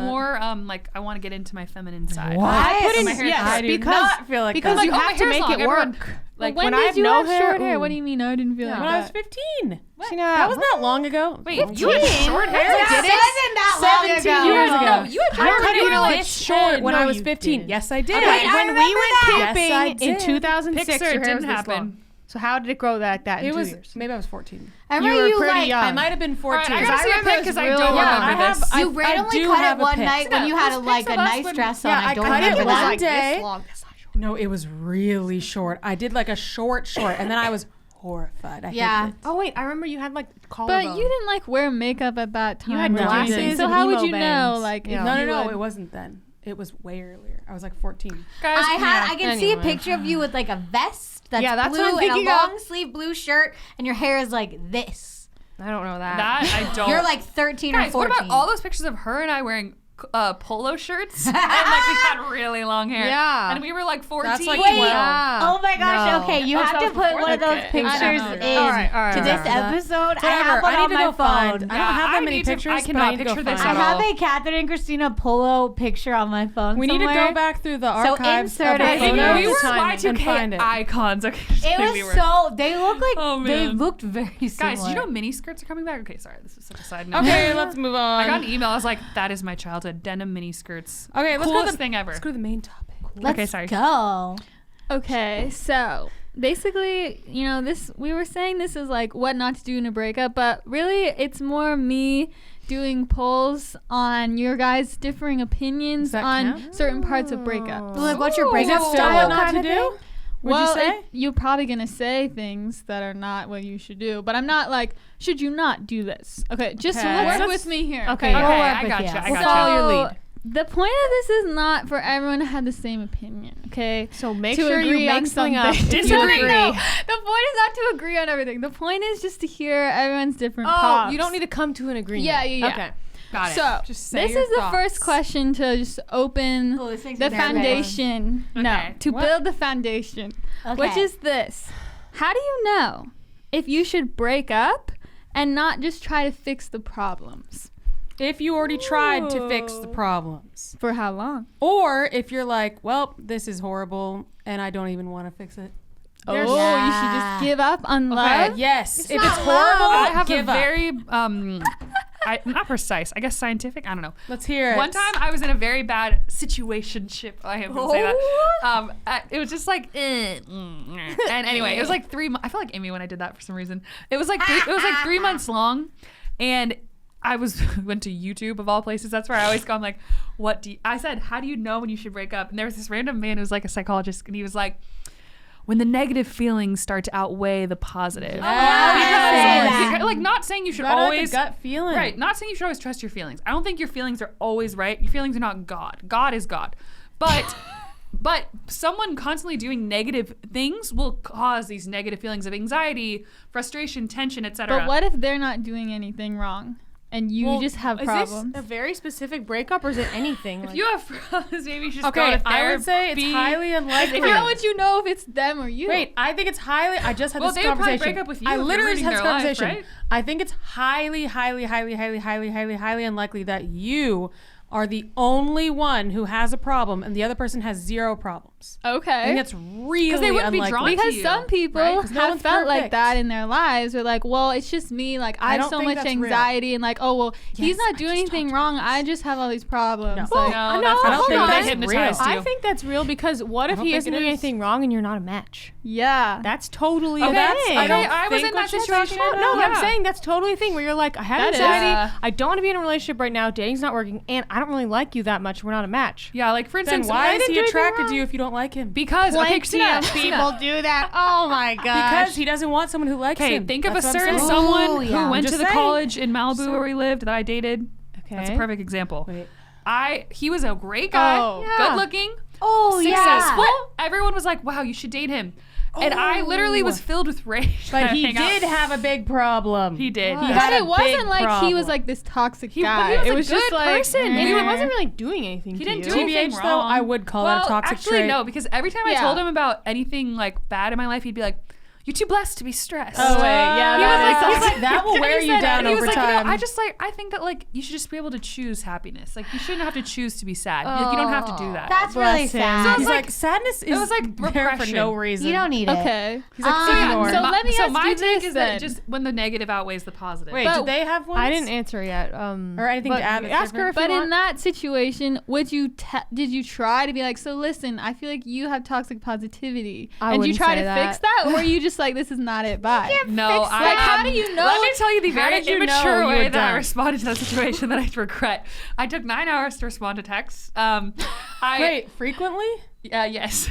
[SPEAKER 6] more like I want to get into my feminine side.
[SPEAKER 4] I put in,
[SPEAKER 6] My hair's
[SPEAKER 4] yes,
[SPEAKER 6] long.
[SPEAKER 2] I do
[SPEAKER 4] because
[SPEAKER 2] not feel like
[SPEAKER 4] because
[SPEAKER 2] that.
[SPEAKER 4] you
[SPEAKER 6] Like, oh,
[SPEAKER 4] have
[SPEAKER 6] my
[SPEAKER 4] to
[SPEAKER 6] hair's
[SPEAKER 4] make
[SPEAKER 6] long.
[SPEAKER 4] it
[SPEAKER 6] Everyone-
[SPEAKER 4] work.
[SPEAKER 6] Like
[SPEAKER 3] when
[SPEAKER 4] when
[SPEAKER 3] did
[SPEAKER 4] I have
[SPEAKER 3] you
[SPEAKER 4] no
[SPEAKER 3] have
[SPEAKER 4] hair,
[SPEAKER 3] short hair?
[SPEAKER 4] ooh.
[SPEAKER 3] What do you mean? I didn't feel like
[SPEAKER 2] When I was
[SPEAKER 3] that.
[SPEAKER 2] 15.
[SPEAKER 4] Sheena,
[SPEAKER 2] That wasn't that long ago.
[SPEAKER 6] Wait, you had short hair?
[SPEAKER 5] That wasn't that long ago.
[SPEAKER 2] 17 years ago.
[SPEAKER 6] No, you had
[SPEAKER 2] I
[SPEAKER 6] short
[SPEAKER 2] cut
[SPEAKER 6] hair.
[SPEAKER 2] it
[SPEAKER 6] You were
[SPEAKER 2] like
[SPEAKER 6] like
[SPEAKER 2] short when
[SPEAKER 4] No,
[SPEAKER 2] I was
[SPEAKER 4] you
[SPEAKER 2] 15.
[SPEAKER 4] did.
[SPEAKER 2] Yes, I did.
[SPEAKER 5] Wait, I
[SPEAKER 4] when we
[SPEAKER 5] remember
[SPEAKER 4] went
[SPEAKER 5] that.
[SPEAKER 4] camping
[SPEAKER 2] Yes, I
[SPEAKER 4] in
[SPEAKER 2] did.
[SPEAKER 4] 2006,
[SPEAKER 6] Pixar,
[SPEAKER 4] your hair
[SPEAKER 6] didn't
[SPEAKER 4] was this
[SPEAKER 6] happen.
[SPEAKER 4] long. So how did it grow like that in
[SPEAKER 2] It
[SPEAKER 4] 2
[SPEAKER 2] was
[SPEAKER 4] years?
[SPEAKER 2] maybe I was 14.
[SPEAKER 5] I
[SPEAKER 4] You
[SPEAKER 5] remember
[SPEAKER 4] were
[SPEAKER 5] you
[SPEAKER 4] pretty
[SPEAKER 5] like
[SPEAKER 4] young.
[SPEAKER 2] I might have been 14.
[SPEAKER 6] All right, I gotta see a
[SPEAKER 4] remember
[SPEAKER 6] pic because I
[SPEAKER 4] really
[SPEAKER 6] don't
[SPEAKER 4] young.
[SPEAKER 6] remember
[SPEAKER 2] I have-
[SPEAKER 6] this.
[SPEAKER 5] you
[SPEAKER 2] I
[SPEAKER 5] randomly
[SPEAKER 2] do
[SPEAKER 5] cut
[SPEAKER 2] have
[SPEAKER 5] it
[SPEAKER 2] a
[SPEAKER 5] one
[SPEAKER 2] pic.
[SPEAKER 5] night when you had
[SPEAKER 6] Those
[SPEAKER 5] like
[SPEAKER 6] pics
[SPEAKER 5] a
[SPEAKER 6] of us
[SPEAKER 5] nice
[SPEAKER 6] when-
[SPEAKER 5] dress on.
[SPEAKER 2] Yeah,
[SPEAKER 5] I
[SPEAKER 2] I
[SPEAKER 5] don't
[SPEAKER 2] cut it
[SPEAKER 5] remember
[SPEAKER 2] one
[SPEAKER 5] that.
[SPEAKER 2] day.
[SPEAKER 4] This long. That's not short.
[SPEAKER 2] No, it was really short. I did like a short, and then I was horrified. I
[SPEAKER 5] Yeah.
[SPEAKER 2] hated it.
[SPEAKER 4] Oh wait, I remember you had like collarbone.
[SPEAKER 3] But you didn't like wear makeup at that time.
[SPEAKER 4] had
[SPEAKER 3] or
[SPEAKER 2] glasses
[SPEAKER 3] anything. So
[SPEAKER 2] and
[SPEAKER 3] how would
[SPEAKER 2] emo
[SPEAKER 3] you know?
[SPEAKER 2] bands.
[SPEAKER 3] Like,
[SPEAKER 4] Yeah.
[SPEAKER 3] if
[SPEAKER 2] No,
[SPEAKER 3] you
[SPEAKER 2] no,
[SPEAKER 3] would-
[SPEAKER 2] it wasn't then. It was way earlier. I was like 14.
[SPEAKER 6] Guys,
[SPEAKER 5] I can see a
[SPEAKER 4] Anyway.
[SPEAKER 5] picture of you with like a vest that's,
[SPEAKER 4] Yeah, that's
[SPEAKER 5] blue
[SPEAKER 4] what I'm
[SPEAKER 5] and a
[SPEAKER 4] thinking of.
[SPEAKER 5] long sleeve blue shirt, and your hair is like this.
[SPEAKER 4] I don't know that.
[SPEAKER 6] that I don't.
[SPEAKER 5] You're like 13
[SPEAKER 6] Guys,
[SPEAKER 5] or
[SPEAKER 6] what
[SPEAKER 5] 14.
[SPEAKER 6] about all those pictures of her and I wearing polo shirts? And like we had really long hair.
[SPEAKER 4] Yeah.
[SPEAKER 6] And we were like 14.
[SPEAKER 2] That's like
[SPEAKER 5] Wait.
[SPEAKER 2] 12.
[SPEAKER 5] Oh my gosh,
[SPEAKER 4] No.
[SPEAKER 5] okay, you
[SPEAKER 6] Oh,
[SPEAKER 5] have
[SPEAKER 6] so
[SPEAKER 5] to
[SPEAKER 6] that was
[SPEAKER 5] put
[SPEAKER 6] before
[SPEAKER 5] one of
[SPEAKER 6] the
[SPEAKER 5] those
[SPEAKER 6] kid.
[SPEAKER 5] pictures
[SPEAKER 6] I don't know.
[SPEAKER 5] in
[SPEAKER 4] All right,
[SPEAKER 5] to this
[SPEAKER 2] whatever.
[SPEAKER 5] episode. I have
[SPEAKER 2] Whatever.
[SPEAKER 5] one
[SPEAKER 2] I need
[SPEAKER 5] on
[SPEAKER 2] to
[SPEAKER 5] my
[SPEAKER 2] go find.
[SPEAKER 5] phone.
[SPEAKER 2] I don't have that many
[SPEAKER 6] need to-
[SPEAKER 2] pictures.
[SPEAKER 6] I
[SPEAKER 2] but
[SPEAKER 6] cannot
[SPEAKER 2] need to go
[SPEAKER 6] picture this
[SPEAKER 5] I
[SPEAKER 2] find
[SPEAKER 6] at
[SPEAKER 2] it.
[SPEAKER 5] have
[SPEAKER 6] all.
[SPEAKER 5] a Catherine and Christina polo picture on my phone
[SPEAKER 2] We need to
[SPEAKER 5] somewhere.
[SPEAKER 2] go back through the
[SPEAKER 5] So
[SPEAKER 2] archives
[SPEAKER 5] insert
[SPEAKER 2] of
[SPEAKER 5] it.
[SPEAKER 2] the
[SPEAKER 5] And
[SPEAKER 2] photos
[SPEAKER 6] we were
[SPEAKER 2] and
[SPEAKER 6] Y2K
[SPEAKER 2] find it.
[SPEAKER 6] icons. Okay,
[SPEAKER 5] It
[SPEAKER 6] we
[SPEAKER 5] was
[SPEAKER 6] were.
[SPEAKER 5] so, they look like,
[SPEAKER 6] Oh,
[SPEAKER 5] they
[SPEAKER 6] man.
[SPEAKER 5] looked very similar.
[SPEAKER 6] Guys, do you know mini skirts are coming back? Okay, sorry, this is such a side note.
[SPEAKER 2] Okay, let's move on.
[SPEAKER 6] I got an email. I was like, that is my childhood. Denim mini skirts.
[SPEAKER 2] Okay, let's go
[SPEAKER 6] Coolest
[SPEAKER 2] to the
[SPEAKER 6] thing ever.
[SPEAKER 2] Let's go to the main topic.
[SPEAKER 5] Let's
[SPEAKER 6] okay, sorry.
[SPEAKER 5] go.
[SPEAKER 3] Okay, so basically, you know, this we were saying this is like what not to do in a breakup, but really it's more me doing polls on your guys' differing opinions
[SPEAKER 2] Does that
[SPEAKER 3] on
[SPEAKER 2] count?
[SPEAKER 3] certain parts of breakups.
[SPEAKER 5] Like, what's your
[SPEAKER 2] Is
[SPEAKER 5] breakup
[SPEAKER 2] it still
[SPEAKER 5] style?
[SPEAKER 2] what not to
[SPEAKER 5] kind of
[SPEAKER 2] do?
[SPEAKER 5] thing?
[SPEAKER 2] Would
[SPEAKER 3] well,
[SPEAKER 2] you say?
[SPEAKER 3] you're probably gonna say things that are not what you should do, but I'm not like, should you not do this? Okay, just
[SPEAKER 2] Okay.
[SPEAKER 3] work
[SPEAKER 2] Let's-
[SPEAKER 3] with me here.
[SPEAKER 4] Okay,
[SPEAKER 5] We'll
[SPEAKER 6] Okay,
[SPEAKER 5] work
[SPEAKER 6] I
[SPEAKER 5] with
[SPEAKER 6] got
[SPEAKER 5] you.
[SPEAKER 6] you. I
[SPEAKER 2] We'll
[SPEAKER 6] got
[SPEAKER 2] follow
[SPEAKER 6] you.
[SPEAKER 2] your lead.
[SPEAKER 3] The point of this is not for everyone to have the same opinion, okay?
[SPEAKER 4] So make
[SPEAKER 3] To
[SPEAKER 4] sure
[SPEAKER 3] agree
[SPEAKER 4] you
[SPEAKER 3] on
[SPEAKER 4] make something up.
[SPEAKER 3] something.
[SPEAKER 4] if you
[SPEAKER 6] Disagree.
[SPEAKER 4] agree.
[SPEAKER 3] No, the point is not to agree on everything. The point is just to hear everyone's different
[SPEAKER 4] Oh,
[SPEAKER 3] pops.
[SPEAKER 4] you don't need to come to an agreement.
[SPEAKER 3] Yeah, yeah, yeah.
[SPEAKER 4] Okay.
[SPEAKER 6] Got it.
[SPEAKER 3] So,
[SPEAKER 2] Just say
[SPEAKER 3] this
[SPEAKER 2] your
[SPEAKER 3] is the
[SPEAKER 2] thoughts.
[SPEAKER 3] first question to just open
[SPEAKER 5] Oh, this makes
[SPEAKER 3] the
[SPEAKER 5] me nervous.
[SPEAKER 3] foundation. No,
[SPEAKER 6] Okay.
[SPEAKER 3] to
[SPEAKER 2] What?
[SPEAKER 3] build the foundation,
[SPEAKER 5] Okay.
[SPEAKER 3] which is this. How do you know if you should break up and not just try to fix the problems?
[SPEAKER 2] If you already tried to fix the problems.
[SPEAKER 3] For how long?
[SPEAKER 2] Or if you're like, well, this is horrible and I don't even want to fix it.
[SPEAKER 3] Oh,
[SPEAKER 2] There's-
[SPEAKER 3] you should
[SPEAKER 5] Yeah.
[SPEAKER 3] just give up on love?
[SPEAKER 2] Yes. if
[SPEAKER 5] not
[SPEAKER 2] it's
[SPEAKER 5] love.
[SPEAKER 2] horrible,
[SPEAKER 6] I have
[SPEAKER 2] give
[SPEAKER 6] a
[SPEAKER 2] up.
[SPEAKER 6] very not precise, I guess scientific. I don't know.
[SPEAKER 2] Let's hear it.
[SPEAKER 6] One time I was in a very bad situationship. I am gonna say that. It was just like, and anyway, it was like 3 months. I felt like Amy when I did that for some reason. It was like 3 months long, and I went to YouTube of all places. That's where I always go. I'm like, I said, how do you know when you should break up? And there was this random man who was like a psychologist, and he was like, when the negative feelings start to outweigh the positive. Because, like, not saying you should always
[SPEAKER 2] gut feeling.
[SPEAKER 6] Right, not saying you should always trust your feelings. I don't think your feelings are always right. Your feelings are not God. God is God. But someone constantly doing negative things will cause these negative feelings of anxiety, frustration, tension, etc.
[SPEAKER 3] But what if they're not doing anything wrong? And you just have problems.
[SPEAKER 4] Is this a very specific breakup, or is it anything?
[SPEAKER 6] If you have problems, maybe you should just go
[SPEAKER 2] Okay,
[SPEAKER 6] to therapy.
[SPEAKER 2] I would say it's highly unlikely.
[SPEAKER 3] How would you know if it's them or you?
[SPEAKER 2] Wait, I think it's highly. I just had
[SPEAKER 6] Well,
[SPEAKER 2] this
[SPEAKER 6] they would probably
[SPEAKER 2] conversation.
[SPEAKER 6] break up with you
[SPEAKER 2] I
[SPEAKER 6] if
[SPEAKER 2] literally
[SPEAKER 6] you're
[SPEAKER 2] just had this
[SPEAKER 6] ruining their life,
[SPEAKER 2] conversation.
[SPEAKER 6] right?
[SPEAKER 2] I think it's highly unlikely that you are the only one who has a problem and the other person has zero problems. I
[SPEAKER 3] Okay.
[SPEAKER 2] think it's really
[SPEAKER 6] they wouldn't be
[SPEAKER 2] unlikely.
[SPEAKER 6] drawn to
[SPEAKER 3] Because
[SPEAKER 6] you,
[SPEAKER 3] some people
[SPEAKER 6] right?
[SPEAKER 2] 'Cause no
[SPEAKER 3] have
[SPEAKER 2] one's
[SPEAKER 3] felt like
[SPEAKER 2] perfect.
[SPEAKER 3] that in their lives. They're like, well, it's just me. Like, I have
[SPEAKER 2] don't
[SPEAKER 3] so
[SPEAKER 2] think
[SPEAKER 3] much
[SPEAKER 2] that's real.
[SPEAKER 3] anxiety, and like, oh, well, he's
[SPEAKER 2] Yes,
[SPEAKER 3] not
[SPEAKER 2] I
[SPEAKER 3] doing
[SPEAKER 2] just
[SPEAKER 3] anything
[SPEAKER 2] talked
[SPEAKER 3] wrong.
[SPEAKER 2] about
[SPEAKER 3] I just have all these problems.
[SPEAKER 2] No.
[SPEAKER 3] Like,
[SPEAKER 6] No,
[SPEAKER 4] no,
[SPEAKER 6] that's
[SPEAKER 2] I don't
[SPEAKER 6] not
[SPEAKER 2] think
[SPEAKER 6] true.
[SPEAKER 2] that's
[SPEAKER 6] They hypnotized
[SPEAKER 2] real.
[SPEAKER 6] you.
[SPEAKER 4] I think that's real because what if
[SPEAKER 2] don't
[SPEAKER 4] he
[SPEAKER 2] think
[SPEAKER 4] isn't
[SPEAKER 2] it
[SPEAKER 4] doing
[SPEAKER 2] is.
[SPEAKER 4] anything wrong and you're not a match?
[SPEAKER 3] yeah.
[SPEAKER 4] That's totally
[SPEAKER 2] Okay,
[SPEAKER 4] a
[SPEAKER 2] that's-
[SPEAKER 4] thing.
[SPEAKER 2] I don't
[SPEAKER 6] I was
[SPEAKER 2] think
[SPEAKER 6] in that
[SPEAKER 2] what you're
[SPEAKER 6] situation.
[SPEAKER 2] talking
[SPEAKER 4] No,
[SPEAKER 2] about.
[SPEAKER 4] I'm saying that's totally a thing where you're like, I have
[SPEAKER 3] That is.
[SPEAKER 4] anxiety.
[SPEAKER 6] Yeah.
[SPEAKER 4] I don't want to be in a relationship right now. Dating's not working, and I don't really like you that much. We're not a match.
[SPEAKER 6] Yeah, like for
[SPEAKER 2] Then
[SPEAKER 6] instance,
[SPEAKER 2] why is
[SPEAKER 4] didn't
[SPEAKER 2] he
[SPEAKER 4] do anything
[SPEAKER 2] attracted
[SPEAKER 4] wrong.
[SPEAKER 2] to you if you don't like him?
[SPEAKER 6] because okay, Christina,
[SPEAKER 4] do that. Oh my gosh.
[SPEAKER 2] Because he doesn't want someone who likes
[SPEAKER 6] Okay,
[SPEAKER 2] him.
[SPEAKER 6] think of a
[SPEAKER 2] That's what I'm
[SPEAKER 6] certain
[SPEAKER 2] saying.
[SPEAKER 6] someone
[SPEAKER 5] Ooh, yeah.
[SPEAKER 6] who went
[SPEAKER 2] I'm
[SPEAKER 6] to the
[SPEAKER 2] just saying.
[SPEAKER 6] college in Malibu where we lived that I dated.
[SPEAKER 4] Okay.
[SPEAKER 6] That's a perfect example.
[SPEAKER 2] Wait.
[SPEAKER 6] He was a great guy,
[SPEAKER 4] Oh.
[SPEAKER 6] good
[SPEAKER 4] Yeah.
[SPEAKER 6] looking,
[SPEAKER 5] Oh,
[SPEAKER 6] successful.
[SPEAKER 5] yeah.
[SPEAKER 6] Everyone was like, "Wow, you should date him." And I literally was filled with rage.
[SPEAKER 2] But he
[SPEAKER 6] hang out.
[SPEAKER 2] did have a big problem.
[SPEAKER 6] He did.
[SPEAKER 2] He
[SPEAKER 3] But
[SPEAKER 2] had a
[SPEAKER 3] it wasn't
[SPEAKER 2] big
[SPEAKER 3] like he
[SPEAKER 2] problem.
[SPEAKER 3] was like this toxic
[SPEAKER 6] But
[SPEAKER 3] guy.
[SPEAKER 6] he was
[SPEAKER 3] it
[SPEAKER 6] a
[SPEAKER 3] was
[SPEAKER 6] good
[SPEAKER 3] just like,
[SPEAKER 6] person.
[SPEAKER 4] And he
[SPEAKER 6] Yeah.
[SPEAKER 4] wasn't really doing anything
[SPEAKER 6] He
[SPEAKER 4] to
[SPEAKER 6] didn't
[SPEAKER 4] you.
[SPEAKER 6] do anything
[SPEAKER 2] TBH
[SPEAKER 6] wrong.
[SPEAKER 2] though, I would call that a toxic
[SPEAKER 6] actually,
[SPEAKER 2] trait.
[SPEAKER 6] no, because every time I
[SPEAKER 3] Yeah.
[SPEAKER 6] told him about anything like bad in my life, he'd be like, "You're too blessed to be stressed."
[SPEAKER 3] Oh, wait, yeah,
[SPEAKER 6] He
[SPEAKER 3] that
[SPEAKER 6] was
[SPEAKER 3] is
[SPEAKER 6] like,
[SPEAKER 3] toxic.
[SPEAKER 2] that will
[SPEAKER 6] and
[SPEAKER 2] wear
[SPEAKER 6] he
[SPEAKER 2] you
[SPEAKER 6] said-
[SPEAKER 2] down
[SPEAKER 6] he was
[SPEAKER 2] over
[SPEAKER 6] like,
[SPEAKER 2] time.
[SPEAKER 6] I think that like you should just be able to choose happiness. Like you shouldn't have to choose to be sad. Like, you don't have to do that.
[SPEAKER 5] That's really
[SPEAKER 4] Bless him.
[SPEAKER 5] sad.
[SPEAKER 6] So
[SPEAKER 2] He's
[SPEAKER 6] it's
[SPEAKER 2] like, sadness is
[SPEAKER 6] was like
[SPEAKER 2] there for
[SPEAKER 6] repression.
[SPEAKER 2] no reason.
[SPEAKER 5] You don't need it.
[SPEAKER 3] okay.
[SPEAKER 2] He's like,
[SPEAKER 5] Um,
[SPEAKER 2] ignore.
[SPEAKER 3] so let me
[SPEAKER 6] so
[SPEAKER 3] ask
[SPEAKER 6] my
[SPEAKER 3] you
[SPEAKER 6] take
[SPEAKER 3] this
[SPEAKER 6] is
[SPEAKER 3] then.
[SPEAKER 6] that just when the negative outweighs the positive.
[SPEAKER 2] Wait,
[SPEAKER 3] But
[SPEAKER 2] did they have one?
[SPEAKER 4] I didn't answer yet.
[SPEAKER 2] Or anything
[SPEAKER 4] but
[SPEAKER 2] to add that's
[SPEAKER 4] Ask her if
[SPEAKER 3] But
[SPEAKER 4] you
[SPEAKER 3] in
[SPEAKER 4] want.
[SPEAKER 3] that situation, would you did you try to be like, so listen, I feel like you have toxic positivity,
[SPEAKER 4] I
[SPEAKER 3] and you
[SPEAKER 4] wouldn't
[SPEAKER 3] try
[SPEAKER 4] say
[SPEAKER 3] to
[SPEAKER 4] that.
[SPEAKER 3] fix that, or were you just like, this is not it, bye?
[SPEAKER 6] No,
[SPEAKER 3] Like, how do you know?
[SPEAKER 6] Let me tell you the
[SPEAKER 2] How
[SPEAKER 6] very
[SPEAKER 2] did you know
[SPEAKER 6] immature
[SPEAKER 2] you were
[SPEAKER 6] way that I
[SPEAKER 2] done?
[SPEAKER 6] responded to that situation that I regret. I took 9 hours to respond to texts.
[SPEAKER 2] Wait, frequently?
[SPEAKER 6] Yes.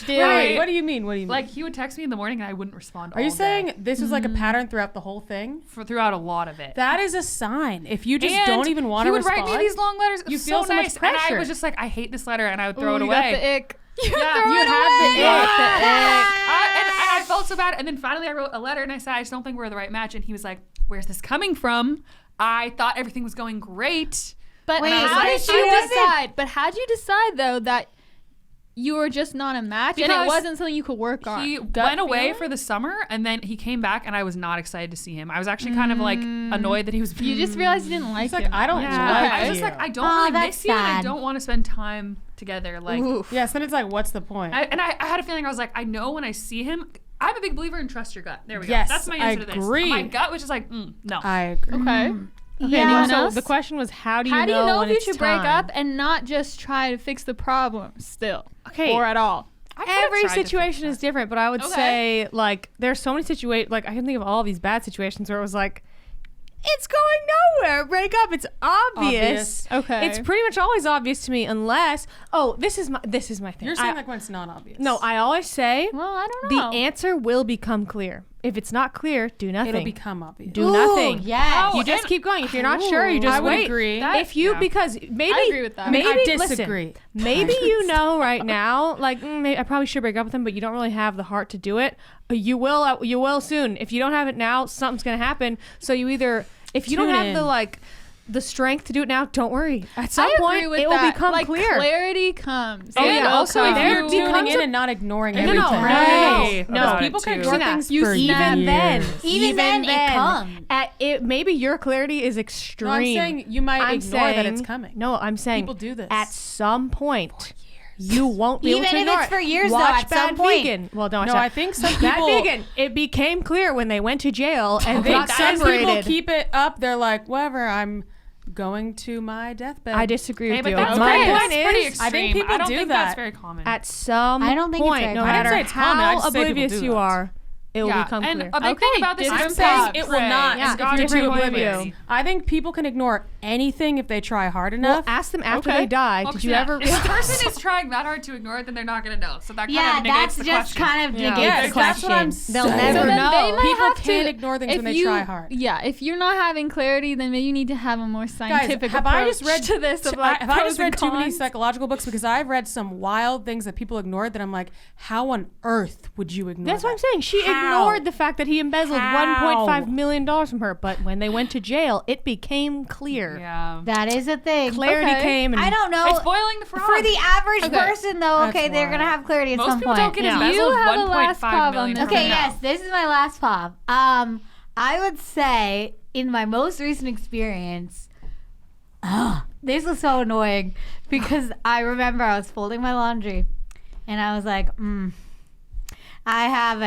[SPEAKER 2] Wait, what do you mean? What do you mean?
[SPEAKER 6] Like he would text me in the morning and I wouldn't respond.
[SPEAKER 2] Are you
[SPEAKER 6] all day.
[SPEAKER 2] saying this was like a pattern throughout the whole thing?
[SPEAKER 6] Throughout a lot of it?
[SPEAKER 2] That is a sign. If you just
[SPEAKER 6] And
[SPEAKER 2] don't even want to
[SPEAKER 6] he would
[SPEAKER 2] respond,
[SPEAKER 6] write me these long letters. It
[SPEAKER 2] you
[SPEAKER 6] was
[SPEAKER 2] feel so much
[SPEAKER 6] nice. And I
[SPEAKER 2] pressure.
[SPEAKER 6] was just like, I hate this letter, and I would throw
[SPEAKER 3] Ooh,
[SPEAKER 6] it
[SPEAKER 3] you
[SPEAKER 6] away.
[SPEAKER 3] got the ick.
[SPEAKER 2] you have the
[SPEAKER 6] I felt so bad. And then finally I wrote a letter and I said, I just don't think we're the right match. And he was like, where's this coming from? I thought everything was going great.
[SPEAKER 3] But
[SPEAKER 5] Wait,
[SPEAKER 3] how
[SPEAKER 5] but
[SPEAKER 3] did
[SPEAKER 5] she
[SPEAKER 3] you
[SPEAKER 5] wasn't-
[SPEAKER 3] decide? But how did you decide though that you were just not a match and it
[SPEAKER 6] Because
[SPEAKER 3] wasn't something you could work on?
[SPEAKER 6] He went away for the summer and then he came back and I was not excited to see him. I was actually kind of like annoyed that he was.
[SPEAKER 3] You just realized you didn't like
[SPEAKER 2] He's like,
[SPEAKER 3] him.
[SPEAKER 2] I don't
[SPEAKER 6] Yeah,
[SPEAKER 2] like
[SPEAKER 6] I was
[SPEAKER 2] you.
[SPEAKER 6] just like, I don't
[SPEAKER 5] Oh,
[SPEAKER 6] really
[SPEAKER 5] that's
[SPEAKER 6] miss you and I
[SPEAKER 5] sad.
[SPEAKER 6] don't want to spend time together. Like,
[SPEAKER 2] Yes, then it's like, what's the point?
[SPEAKER 6] I had a feeling I was like, I know when I see him. I'm a big believer in trust your gut. There we
[SPEAKER 2] Yes,
[SPEAKER 6] go. That's my
[SPEAKER 2] I
[SPEAKER 6] answer to this.
[SPEAKER 2] agree.
[SPEAKER 6] My gut was just like, no.
[SPEAKER 2] I agree.
[SPEAKER 3] Okay.
[SPEAKER 4] Okay,
[SPEAKER 3] Anyone
[SPEAKER 4] so
[SPEAKER 3] else?
[SPEAKER 4] the question was, how do you
[SPEAKER 3] How do you know
[SPEAKER 4] when
[SPEAKER 3] if you
[SPEAKER 4] it's
[SPEAKER 3] should break
[SPEAKER 4] time?
[SPEAKER 3] up and not just try to fix the problem still?
[SPEAKER 4] Okay.
[SPEAKER 3] Or at all?
[SPEAKER 6] I could've
[SPEAKER 4] Every
[SPEAKER 6] tried to fix
[SPEAKER 4] situation
[SPEAKER 6] that.
[SPEAKER 4] is different, but I would
[SPEAKER 6] Okay.
[SPEAKER 4] say like there's so many situations. Like I can think of all these bad situations where it was like, it's going nowhere. Break up. It's obvious.
[SPEAKER 3] Okay.
[SPEAKER 4] It's pretty much always obvious to me, unless this is my thing.
[SPEAKER 2] You're saying like when it's not obvious.
[SPEAKER 4] No, I always say
[SPEAKER 3] Well, I don't
[SPEAKER 4] the
[SPEAKER 3] know.
[SPEAKER 4] answer will become clear. If it's not clear, do nothing.
[SPEAKER 2] it'll become obvious.
[SPEAKER 4] do nothing.
[SPEAKER 5] Yes.
[SPEAKER 4] You just keep going. If you're not sure, you just
[SPEAKER 2] I would
[SPEAKER 4] wait.
[SPEAKER 2] agree.
[SPEAKER 4] If you because maybe
[SPEAKER 3] I agree with that.
[SPEAKER 4] Maybe
[SPEAKER 2] I
[SPEAKER 4] listen,
[SPEAKER 2] disagree.
[SPEAKER 4] maybe you know right now, like maybe I probably should break up with him, but you don't really have the heart to do it. You will. You will soon. If you don't have it now, something's gonna happen. So you either, if you don't
[SPEAKER 2] Tune
[SPEAKER 4] have
[SPEAKER 2] in.
[SPEAKER 4] the strength to do it now, don't worry. At some
[SPEAKER 3] I
[SPEAKER 4] point,
[SPEAKER 3] agree with
[SPEAKER 4] it
[SPEAKER 3] that.
[SPEAKER 4] will become
[SPEAKER 3] like,
[SPEAKER 4] clear.
[SPEAKER 3] Clarity comes.
[SPEAKER 4] Oh,
[SPEAKER 6] And
[SPEAKER 4] yeah.
[SPEAKER 6] also, if
[SPEAKER 2] They're
[SPEAKER 6] you
[SPEAKER 2] tuning
[SPEAKER 4] becomes
[SPEAKER 2] in
[SPEAKER 4] a-
[SPEAKER 2] and not ignoring
[SPEAKER 4] No,
[SPEAKER 2] everything.
[SPEAKER 4] no,
[SPEAKER 6] Right.
[SPEAKER 4] no.
[SPEAKER 6] About
[SPEAKER 2] People
[SPEAKER 6] it,
[SPEAKER 2] can
[SPEAKER 6] too.
[SPEAKER 2] ignore
[SPEAKER 4] Christina,
[SPEAKER 2] things
[SPEAKER 4] you
[SPEAKER 2] for
[SPEAKER 4] even then,
[SPEAKER 2] years.
[SPEAKER 5] Even then, it comes.
[SPEAKER 4] Maybe your clarity is extreme.
[SPEAKER 2] No, I'm saying you might
[SPEAKER 4] I'm
[SPEAKER 2] ignore that
[SPEAKER 4] saying-
[SPEAKER 2] it's coming.
[SPEAKER 4] No, I'm saying
[SPEAKER 2] People do this.
[SPEAKER 4] at some point. you won't be able
[SPEAKER 5] Even
[SPEAKER 4] to
[SPEAKER 5] if
[SPEAKER 4] ignore
[SPEAKER 5] it's
[SPEAKER 4] it.
[SPEAKER 5] for years, though,
[SPEAKER 4] Watch
[SPEAKER 5] at some
[SPEAKER 4] Bad
[SPEAKER 5] point.
[SPEAKER 4] Vegan. Well, don't watch
[SPEAKER 2] No,
[SPEAKER 4] that.
[SPEAKER 2] I think some
[SPEAKER 4] Bad
[SPEAKER 2] people.
[SPEAKER 4] Vegan. It became clear when they went to jail and
[SPEAKER 2] I
[SPEAKER 4] they
[SPEAKER 2] think
[SPEAKER 4] got
[SPEAKER 2] some people
[SPEAKER 4] separated.
[SPEAKER 2] keep it up. They're like, whatever. I'm going to my deathbed.
[SPEAKER 4] I disagree
[SPEAKER 6] Hey,
[SPEAKER 4] with
[SPEAKER 6] but
[SPEAKER 4] you.
[SPEAKER 6] that's,
[SPEAKER 4] My
[SPEAKER 6] pretty,
[SPEAKER 4] point
[SPEAKER 6] that's pretty
[SPEAKER 4] is,
[SPEAKER 6] extreme.
[SPEAKER 2] I think people
[SPEAKER 6] don't
[SPEAKER 2] do
[SPEAKER 6] think
[SPEAKER 2] that.
[SPEAKER 6] that's very common.
[SPEAKER 4] at some
[SPEAKER 5] I don't think it's
[SPEAKER 4] point,
[SPEAKER 5] very
[SPEAKER 4] no
[SPEAKER 5] common.
[SPEAKER 2] I didn't
[SPEAKER 4] matter
[SPEAKER 2] say it's common, I
[SPEAKER 4] how
[SPEAKER 2] just say people
[SPEAKER 4] oblivious
[SPEAKER 2] do
[SPEAKER 4] you
[SPEAKER 2] that.
[SPEAKER 4] are, it will become
[SPEAKER 6] and
[SPEAKER 4] clear.
[SPEAKER 6] a big thing about this
[SPEAKER 2] I'm
[SPEAKER 6] is
[SPEAKER 2] saying it will not.
[SPEAKER 4] Yeah,
[SPEAKER 2] if you're
[SPEAKER 4] different
[SPEAKER 2] too
[SPEAKER 4] point of
[SPEAKER 2] oblivious.
[SPEAKER 4] view.
[SPEAKER 2] I think people can ignore anything if they try hard
[SPEAKER 4] Well,
[SPEAKER 2] enough.
[SPEAKER 4] ask them after
[SPEAKER 2] Okay.
[SPEAKER 4] they die.
[SPEAKER 6] Well,
[SPEAKER 4] Did you
[SPEAKER 6] yeah,
[SPEAKER 4] ever
[SPEAKER 6] if the
[SPEAKER 4] realize?
[SPEAKER 6] person is trying that hard to ignore it, then they're not going to know. So that kind
[SPEAKER 5] Yeah,
[SPEAKER 6] of negates
[SPEAKER 5] that's
[SPEAKER 6] the
[SPEAKER 5] just
[SPEAKER 6] question.
[SPEAKER 5] kind of
[SPEAKER 4] Yeah.
[SPEAKER 5] negates
[SPEAKER 2] Yes,
[SPEAKER 5] the question.
[SPEAKER 2] that's what I'm
[SPEAKER 4] They'll
[SPEAKER 2] saying.
[SPEAKER 4] never
[SPEAKER 3] So then
[SPEAKER 4] know.
[SPEAKER 3] they might
[SPEAKER 2] People
[SPEAKER 3] have
[SPEAKER 2] can't
[SPEAKER 3] to
[SPEAKER 2] ignore things
[SPEAKER 3] if
[SPEAKER 2] when they
[SPEAKER 3] you-
[SPEAKER 2] try hard.
[SPEAKER 3] Yeah, if you're not having clarity, then maybe you need to have a more scientific
[SPEAKER 2] have
[SPEAKER 3] approach
[SPEAKER 2] I just read
[SPEAKER 3] to this. Of like
[SPEAKER 2] have I just
[SPEAKER 3] pros and
[SPEAKER 2] read too many
[SPEAKER 3] cons.
[SPEAKER 2] psychological books? Because I've read some wild things that people ignored that I'm like, how on earth would you ignore
[SPEAKER 4] That's what I'm
[SPEAKER 2] that?
[SPEAKER 4] saying. She
[SPEAKER 2] How?
[SPEAKER 4] ignored the fact that he embezzled
[SPEAKER 2] How?
[SPEAKER 4] $1.5 million from her, but when they went to jail, it became clear.
[SPEAKER 6] Yeah.
[SPEAKER 5] That is a thing.
[SPEAKER 4] Clarity
[SPEAKER 3] Okay.
[SPEAKER 4] came. And
[SPEAKER 5] I don't know.
[SPEAKER 6] It's boiling the frog.
[SPEAKER 5] For the average
[SPEAKER 3] Okay.
[SPEAKER 5] person, though,
[SPEAKER 2] That's
[SPEAKER 5] okay, they're gonna
[SPEAKER 2] wild.
[SPEAKER 5] have clarity at
[SPEAKER 6] Most
[SPEAKER 5] some
[SPEAKER 6] people
[SPEAKER 5] point.
[SPEAKER 6] don't get
[SPEAKER 4] Yeah.
[SPEAKER 6] embezzled
[SPEAKER 3] You have a last
[SPEAKER 6] 1.5
[SPEAKER 3] pop
[SPEAKER 6] million
[SPEAKER 3] on
[SPEAKER 6] from
[SPEAKER 3] this.
[SPEAKER 5] Okay,
[SPEAKER 6] now.
[SPEAKER 5] yes, this is my last pop. I would say in my most recent experience, this was so annoying because I remember I was folding my laundry and I was like, I have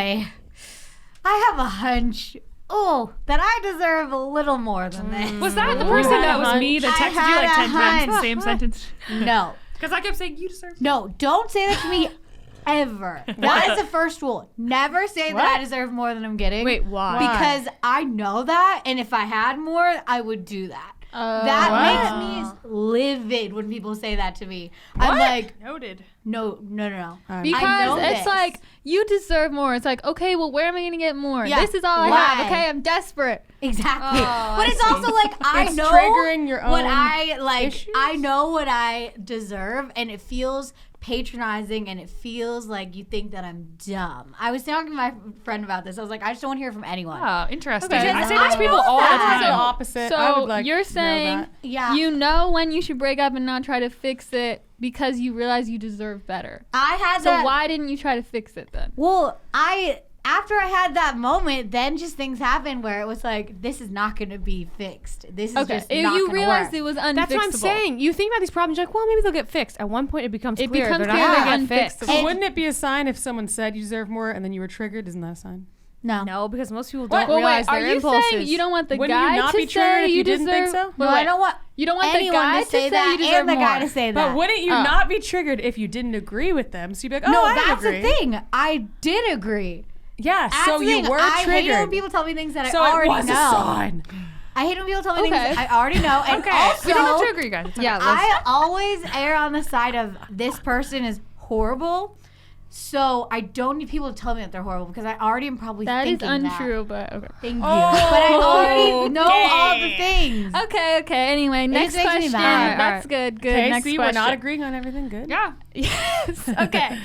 [SPEAKER 5] a hunch. Oh, that I deserve a little more than this.
[SPEAKER 6] Was that the person
[SPEAKER 2] had a
[SPEAKER 6] that was
[SPEAKER 2] hunch?
[SPEAKER 6] me that
[SPEAKER 5] I
[SPEAKER 6] texted you
[SPEAKER 5] had
[SPEAKER 6] like
[SPEAKER 5] a
[SPEAKER 6] 10 times the
[SPEAKER 5] hunch.
[SPEAKER 6] same sentence?
[SPEAKER 5] No.
[SPEAKER 6] Because I kept saying, you deserve
[SPEAKER 5] No, don't say that to me ever. That is the first rule. Never say that I deserve more than I'm getting.
[SPEAKER 4] Wait, why?
[SPEAKER 5] Because I know that, and if I had more, I would do that. That makes me livid when people say that to me. I'm like,
[SPEAKER 6] Noted.
[SPEAKER 5] no.
[SPEAKER 3] Because
[SPEAKER 5] I know
[SPEAKER 3] it's
[SPEAKER 5] this.
[SPEAKER 3] like you deserve more. It's like, okay, well, where am I gonna get more?
[SPEAKER 5] Yeah.
[SPEAKER 3] This is all I
[SPEAKER 5] Why?
[SPEAKER 3] have. Okay, I'm desperate.
[SPEAKER 5] Exactly.
[SPEAKER 3] Oh,
[SPEAKER 5] but
[SPEAKER 3] I
[SPEAKER 5] it's also like I
[SPEAKER 2] It's
[SPEAKER 5] know
[SPEAKER 2] triggering your
[SPEAKER 5] what
[SPEAKER 2] own
[SPEAKER 5] I like.
[SPEAKER 2] issues?
[SPEAKER 5] I know what I deserve, and it feels patronizing, and it feels like you think that I'm dumb. I was talking to my friend about this. I was like, I just don't want to hear from anyone.
[SPEAKER 6] Oh, interesting.
[SPEAKER 3] Okay.
[SPEAKER 6] I say that to
[SPEAKER 5] I
[SPEAKER 6] people
[SPEAKER 5] know
[SPEAKER 6] all the
[SPEAKER 5] that.
[SPEAKER 2] That's the
[SPEAKER 6] time.
[SPEAKER 2] opposite.
[SPEAKER 3] So
[SPEAKER 2] I would like
[SPEAKER 3] you're
[SPEAKER 2] know
[SPEAKER 3] saying
[SPEAKER 2] that.
[SPEAKER 5] Yeah.
[SPEAKER 3] you know when you should break up and not try to fix it because you realize you deserve better.
[SPEAKER 5] I had
[SPEAKER 3] So
[SPEAKER 5] that.
[SPEAKER 3] why didn't you try to fix it then?
[SPEAKER 5] Well, after I had that moment, then just things happened where it was like, this is not going to be fixed. This is
[SPEAKER 3] Okay,
[SPEAKER 5] just
[SPEAKER 3] if
[SPEAKER 5] not
[SPEAKER 3] you
[SPEAKER 5] going to
[SPEAKER 3] realized
[SPEAKER 5] work.
[SPEAKER 3] it was unfixable.
[SPEAKER 4] That's what I'm saying. You think about these problems, you're like, well, maybe they'll get fixed. At one point, it becomes
[SPEAKER 3] It
[SPEAKER 4] clear.
[SPEAKER 3] becomes
[SPEAKER 4] They're
[SPEAKER 3] clear
[SPEAKER 4] not
[SPEAKER 3] they're
[SPEAKER 4] going to get fixed.
[SPEAKER 3] unfixable.
[SPEAKER 2] So wouldn't it be a sign if someone said you deserve more and then you were triggered? Isn't that a sign?
[SPEAKER 5] No.
[SPEAKER 4] No, because most people
[SPEAKER 3] Well,
[SPEAKER 4] don't realize
[SPEAKER 3] wait, are
[SPEAKER 4] their
[SPEAKER 3] you
[SPEAKER 4] impulses.
[SPEAKER 3] saying you don't want the
[SPEAKER 2] Wouldn't you
[SPEAKER 3] guy
[SPEAKER 2] not
[SPEAKER 3] to
[SPEAKER 2] be triggered
[SPEAKER 3] say
[SPEAKER 2] if you
[SPEAKER 3] you
[SPEAKER 2] didn't think
[SPEAKER 3] deserve?
[SPEAKER 2] so?
[SPEAKER 5] No, I don't want
[SPEAKER 3] You don't want the
[SPEAKER 5] anyone
[SPEAKER 3] guy
[SPEAKER 5] to say
[SPEAKER 3] say
[SPEAKER 5] that
[SPEAKER 3] you deserve
[SPEAKER 5] and the guy
[SPEAKER 3] more.
[SPEAKER 5] to say that.
[SPEAKER 2] But wouldn't you
[SPEAKER 3] Oh.
[SPEAKER 2] not be triggered if you didn't agree with them? So you'd be like, oh,
[SPEAKER 5] no,
[SPEAKER 2] I
[SPEAKER 5] that's
[SPEAKER 2] agree.
[SPEAKER 5] the thing. I did agree.
[SPEAKER 2] Yeah,
[SPEAKER 5] That's
[SPEAKER 2] so
[SPEAKER 5] the
[SPEAKER 2] you
[SPEAKER 5] thing.
[SPEAKER 2] were
[SPEAKER 5] I hate it when
[SPEAKER 2] triggered.
[SPEAKER 5] people tell me things that
[SPEAKER 2] So
[SPEAKER 5] I
[SPEAKER 2] it
[SPEAKER 5] already
[SPEAKER 2] was
[SPEAKER 5] know.
[SPEAKER 2] a sign.
[SPEAKER 5] I hate when people tell me
[SPEAKER 3] Okay.
[SPEAKER 5] things I already know. And also,
[SPEAKER 6] We don't have to agree, guys. It's okay.
[SPEAKER 3] Yeah,
[SPEAKER 5] I always err on the side of this person is horrible. So I don't need people to tell me that they're horrible because I already am probably
[SPEAKER 3] That is
[SPEAKER 5] thinking
[SPEAKER 3] untrue, but okay.
[SPEAKER 5] Thank you. But I already know all the things.
[SPEAKER 3] Okay. Anyway, next
[SPEAKER 5] just makes me
[SPEAKER 3] question.
[SPEAKER 5] mad.
[SPEAKER 3] That's good. Good.
[SPEAKER 2] Okay,
[SPEAKER 3] Next
[SPEAKER 2] see,
[SPEAKER 3] question.
[SPEAKER 2] we're not agreeing on everything. Good.
[SPEAKER 6] Yeah.
[SPEAKER 3] Yes. Okay.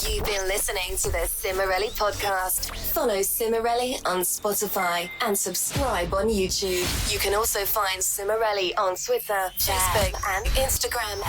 [SPEAKER 1] You've been listening to the Cimorelli podcast. Follow Cimorelli on Spotify and subscribe on YouTube. You can also find Cimorelli on Twitter, Facebook, and Instagram.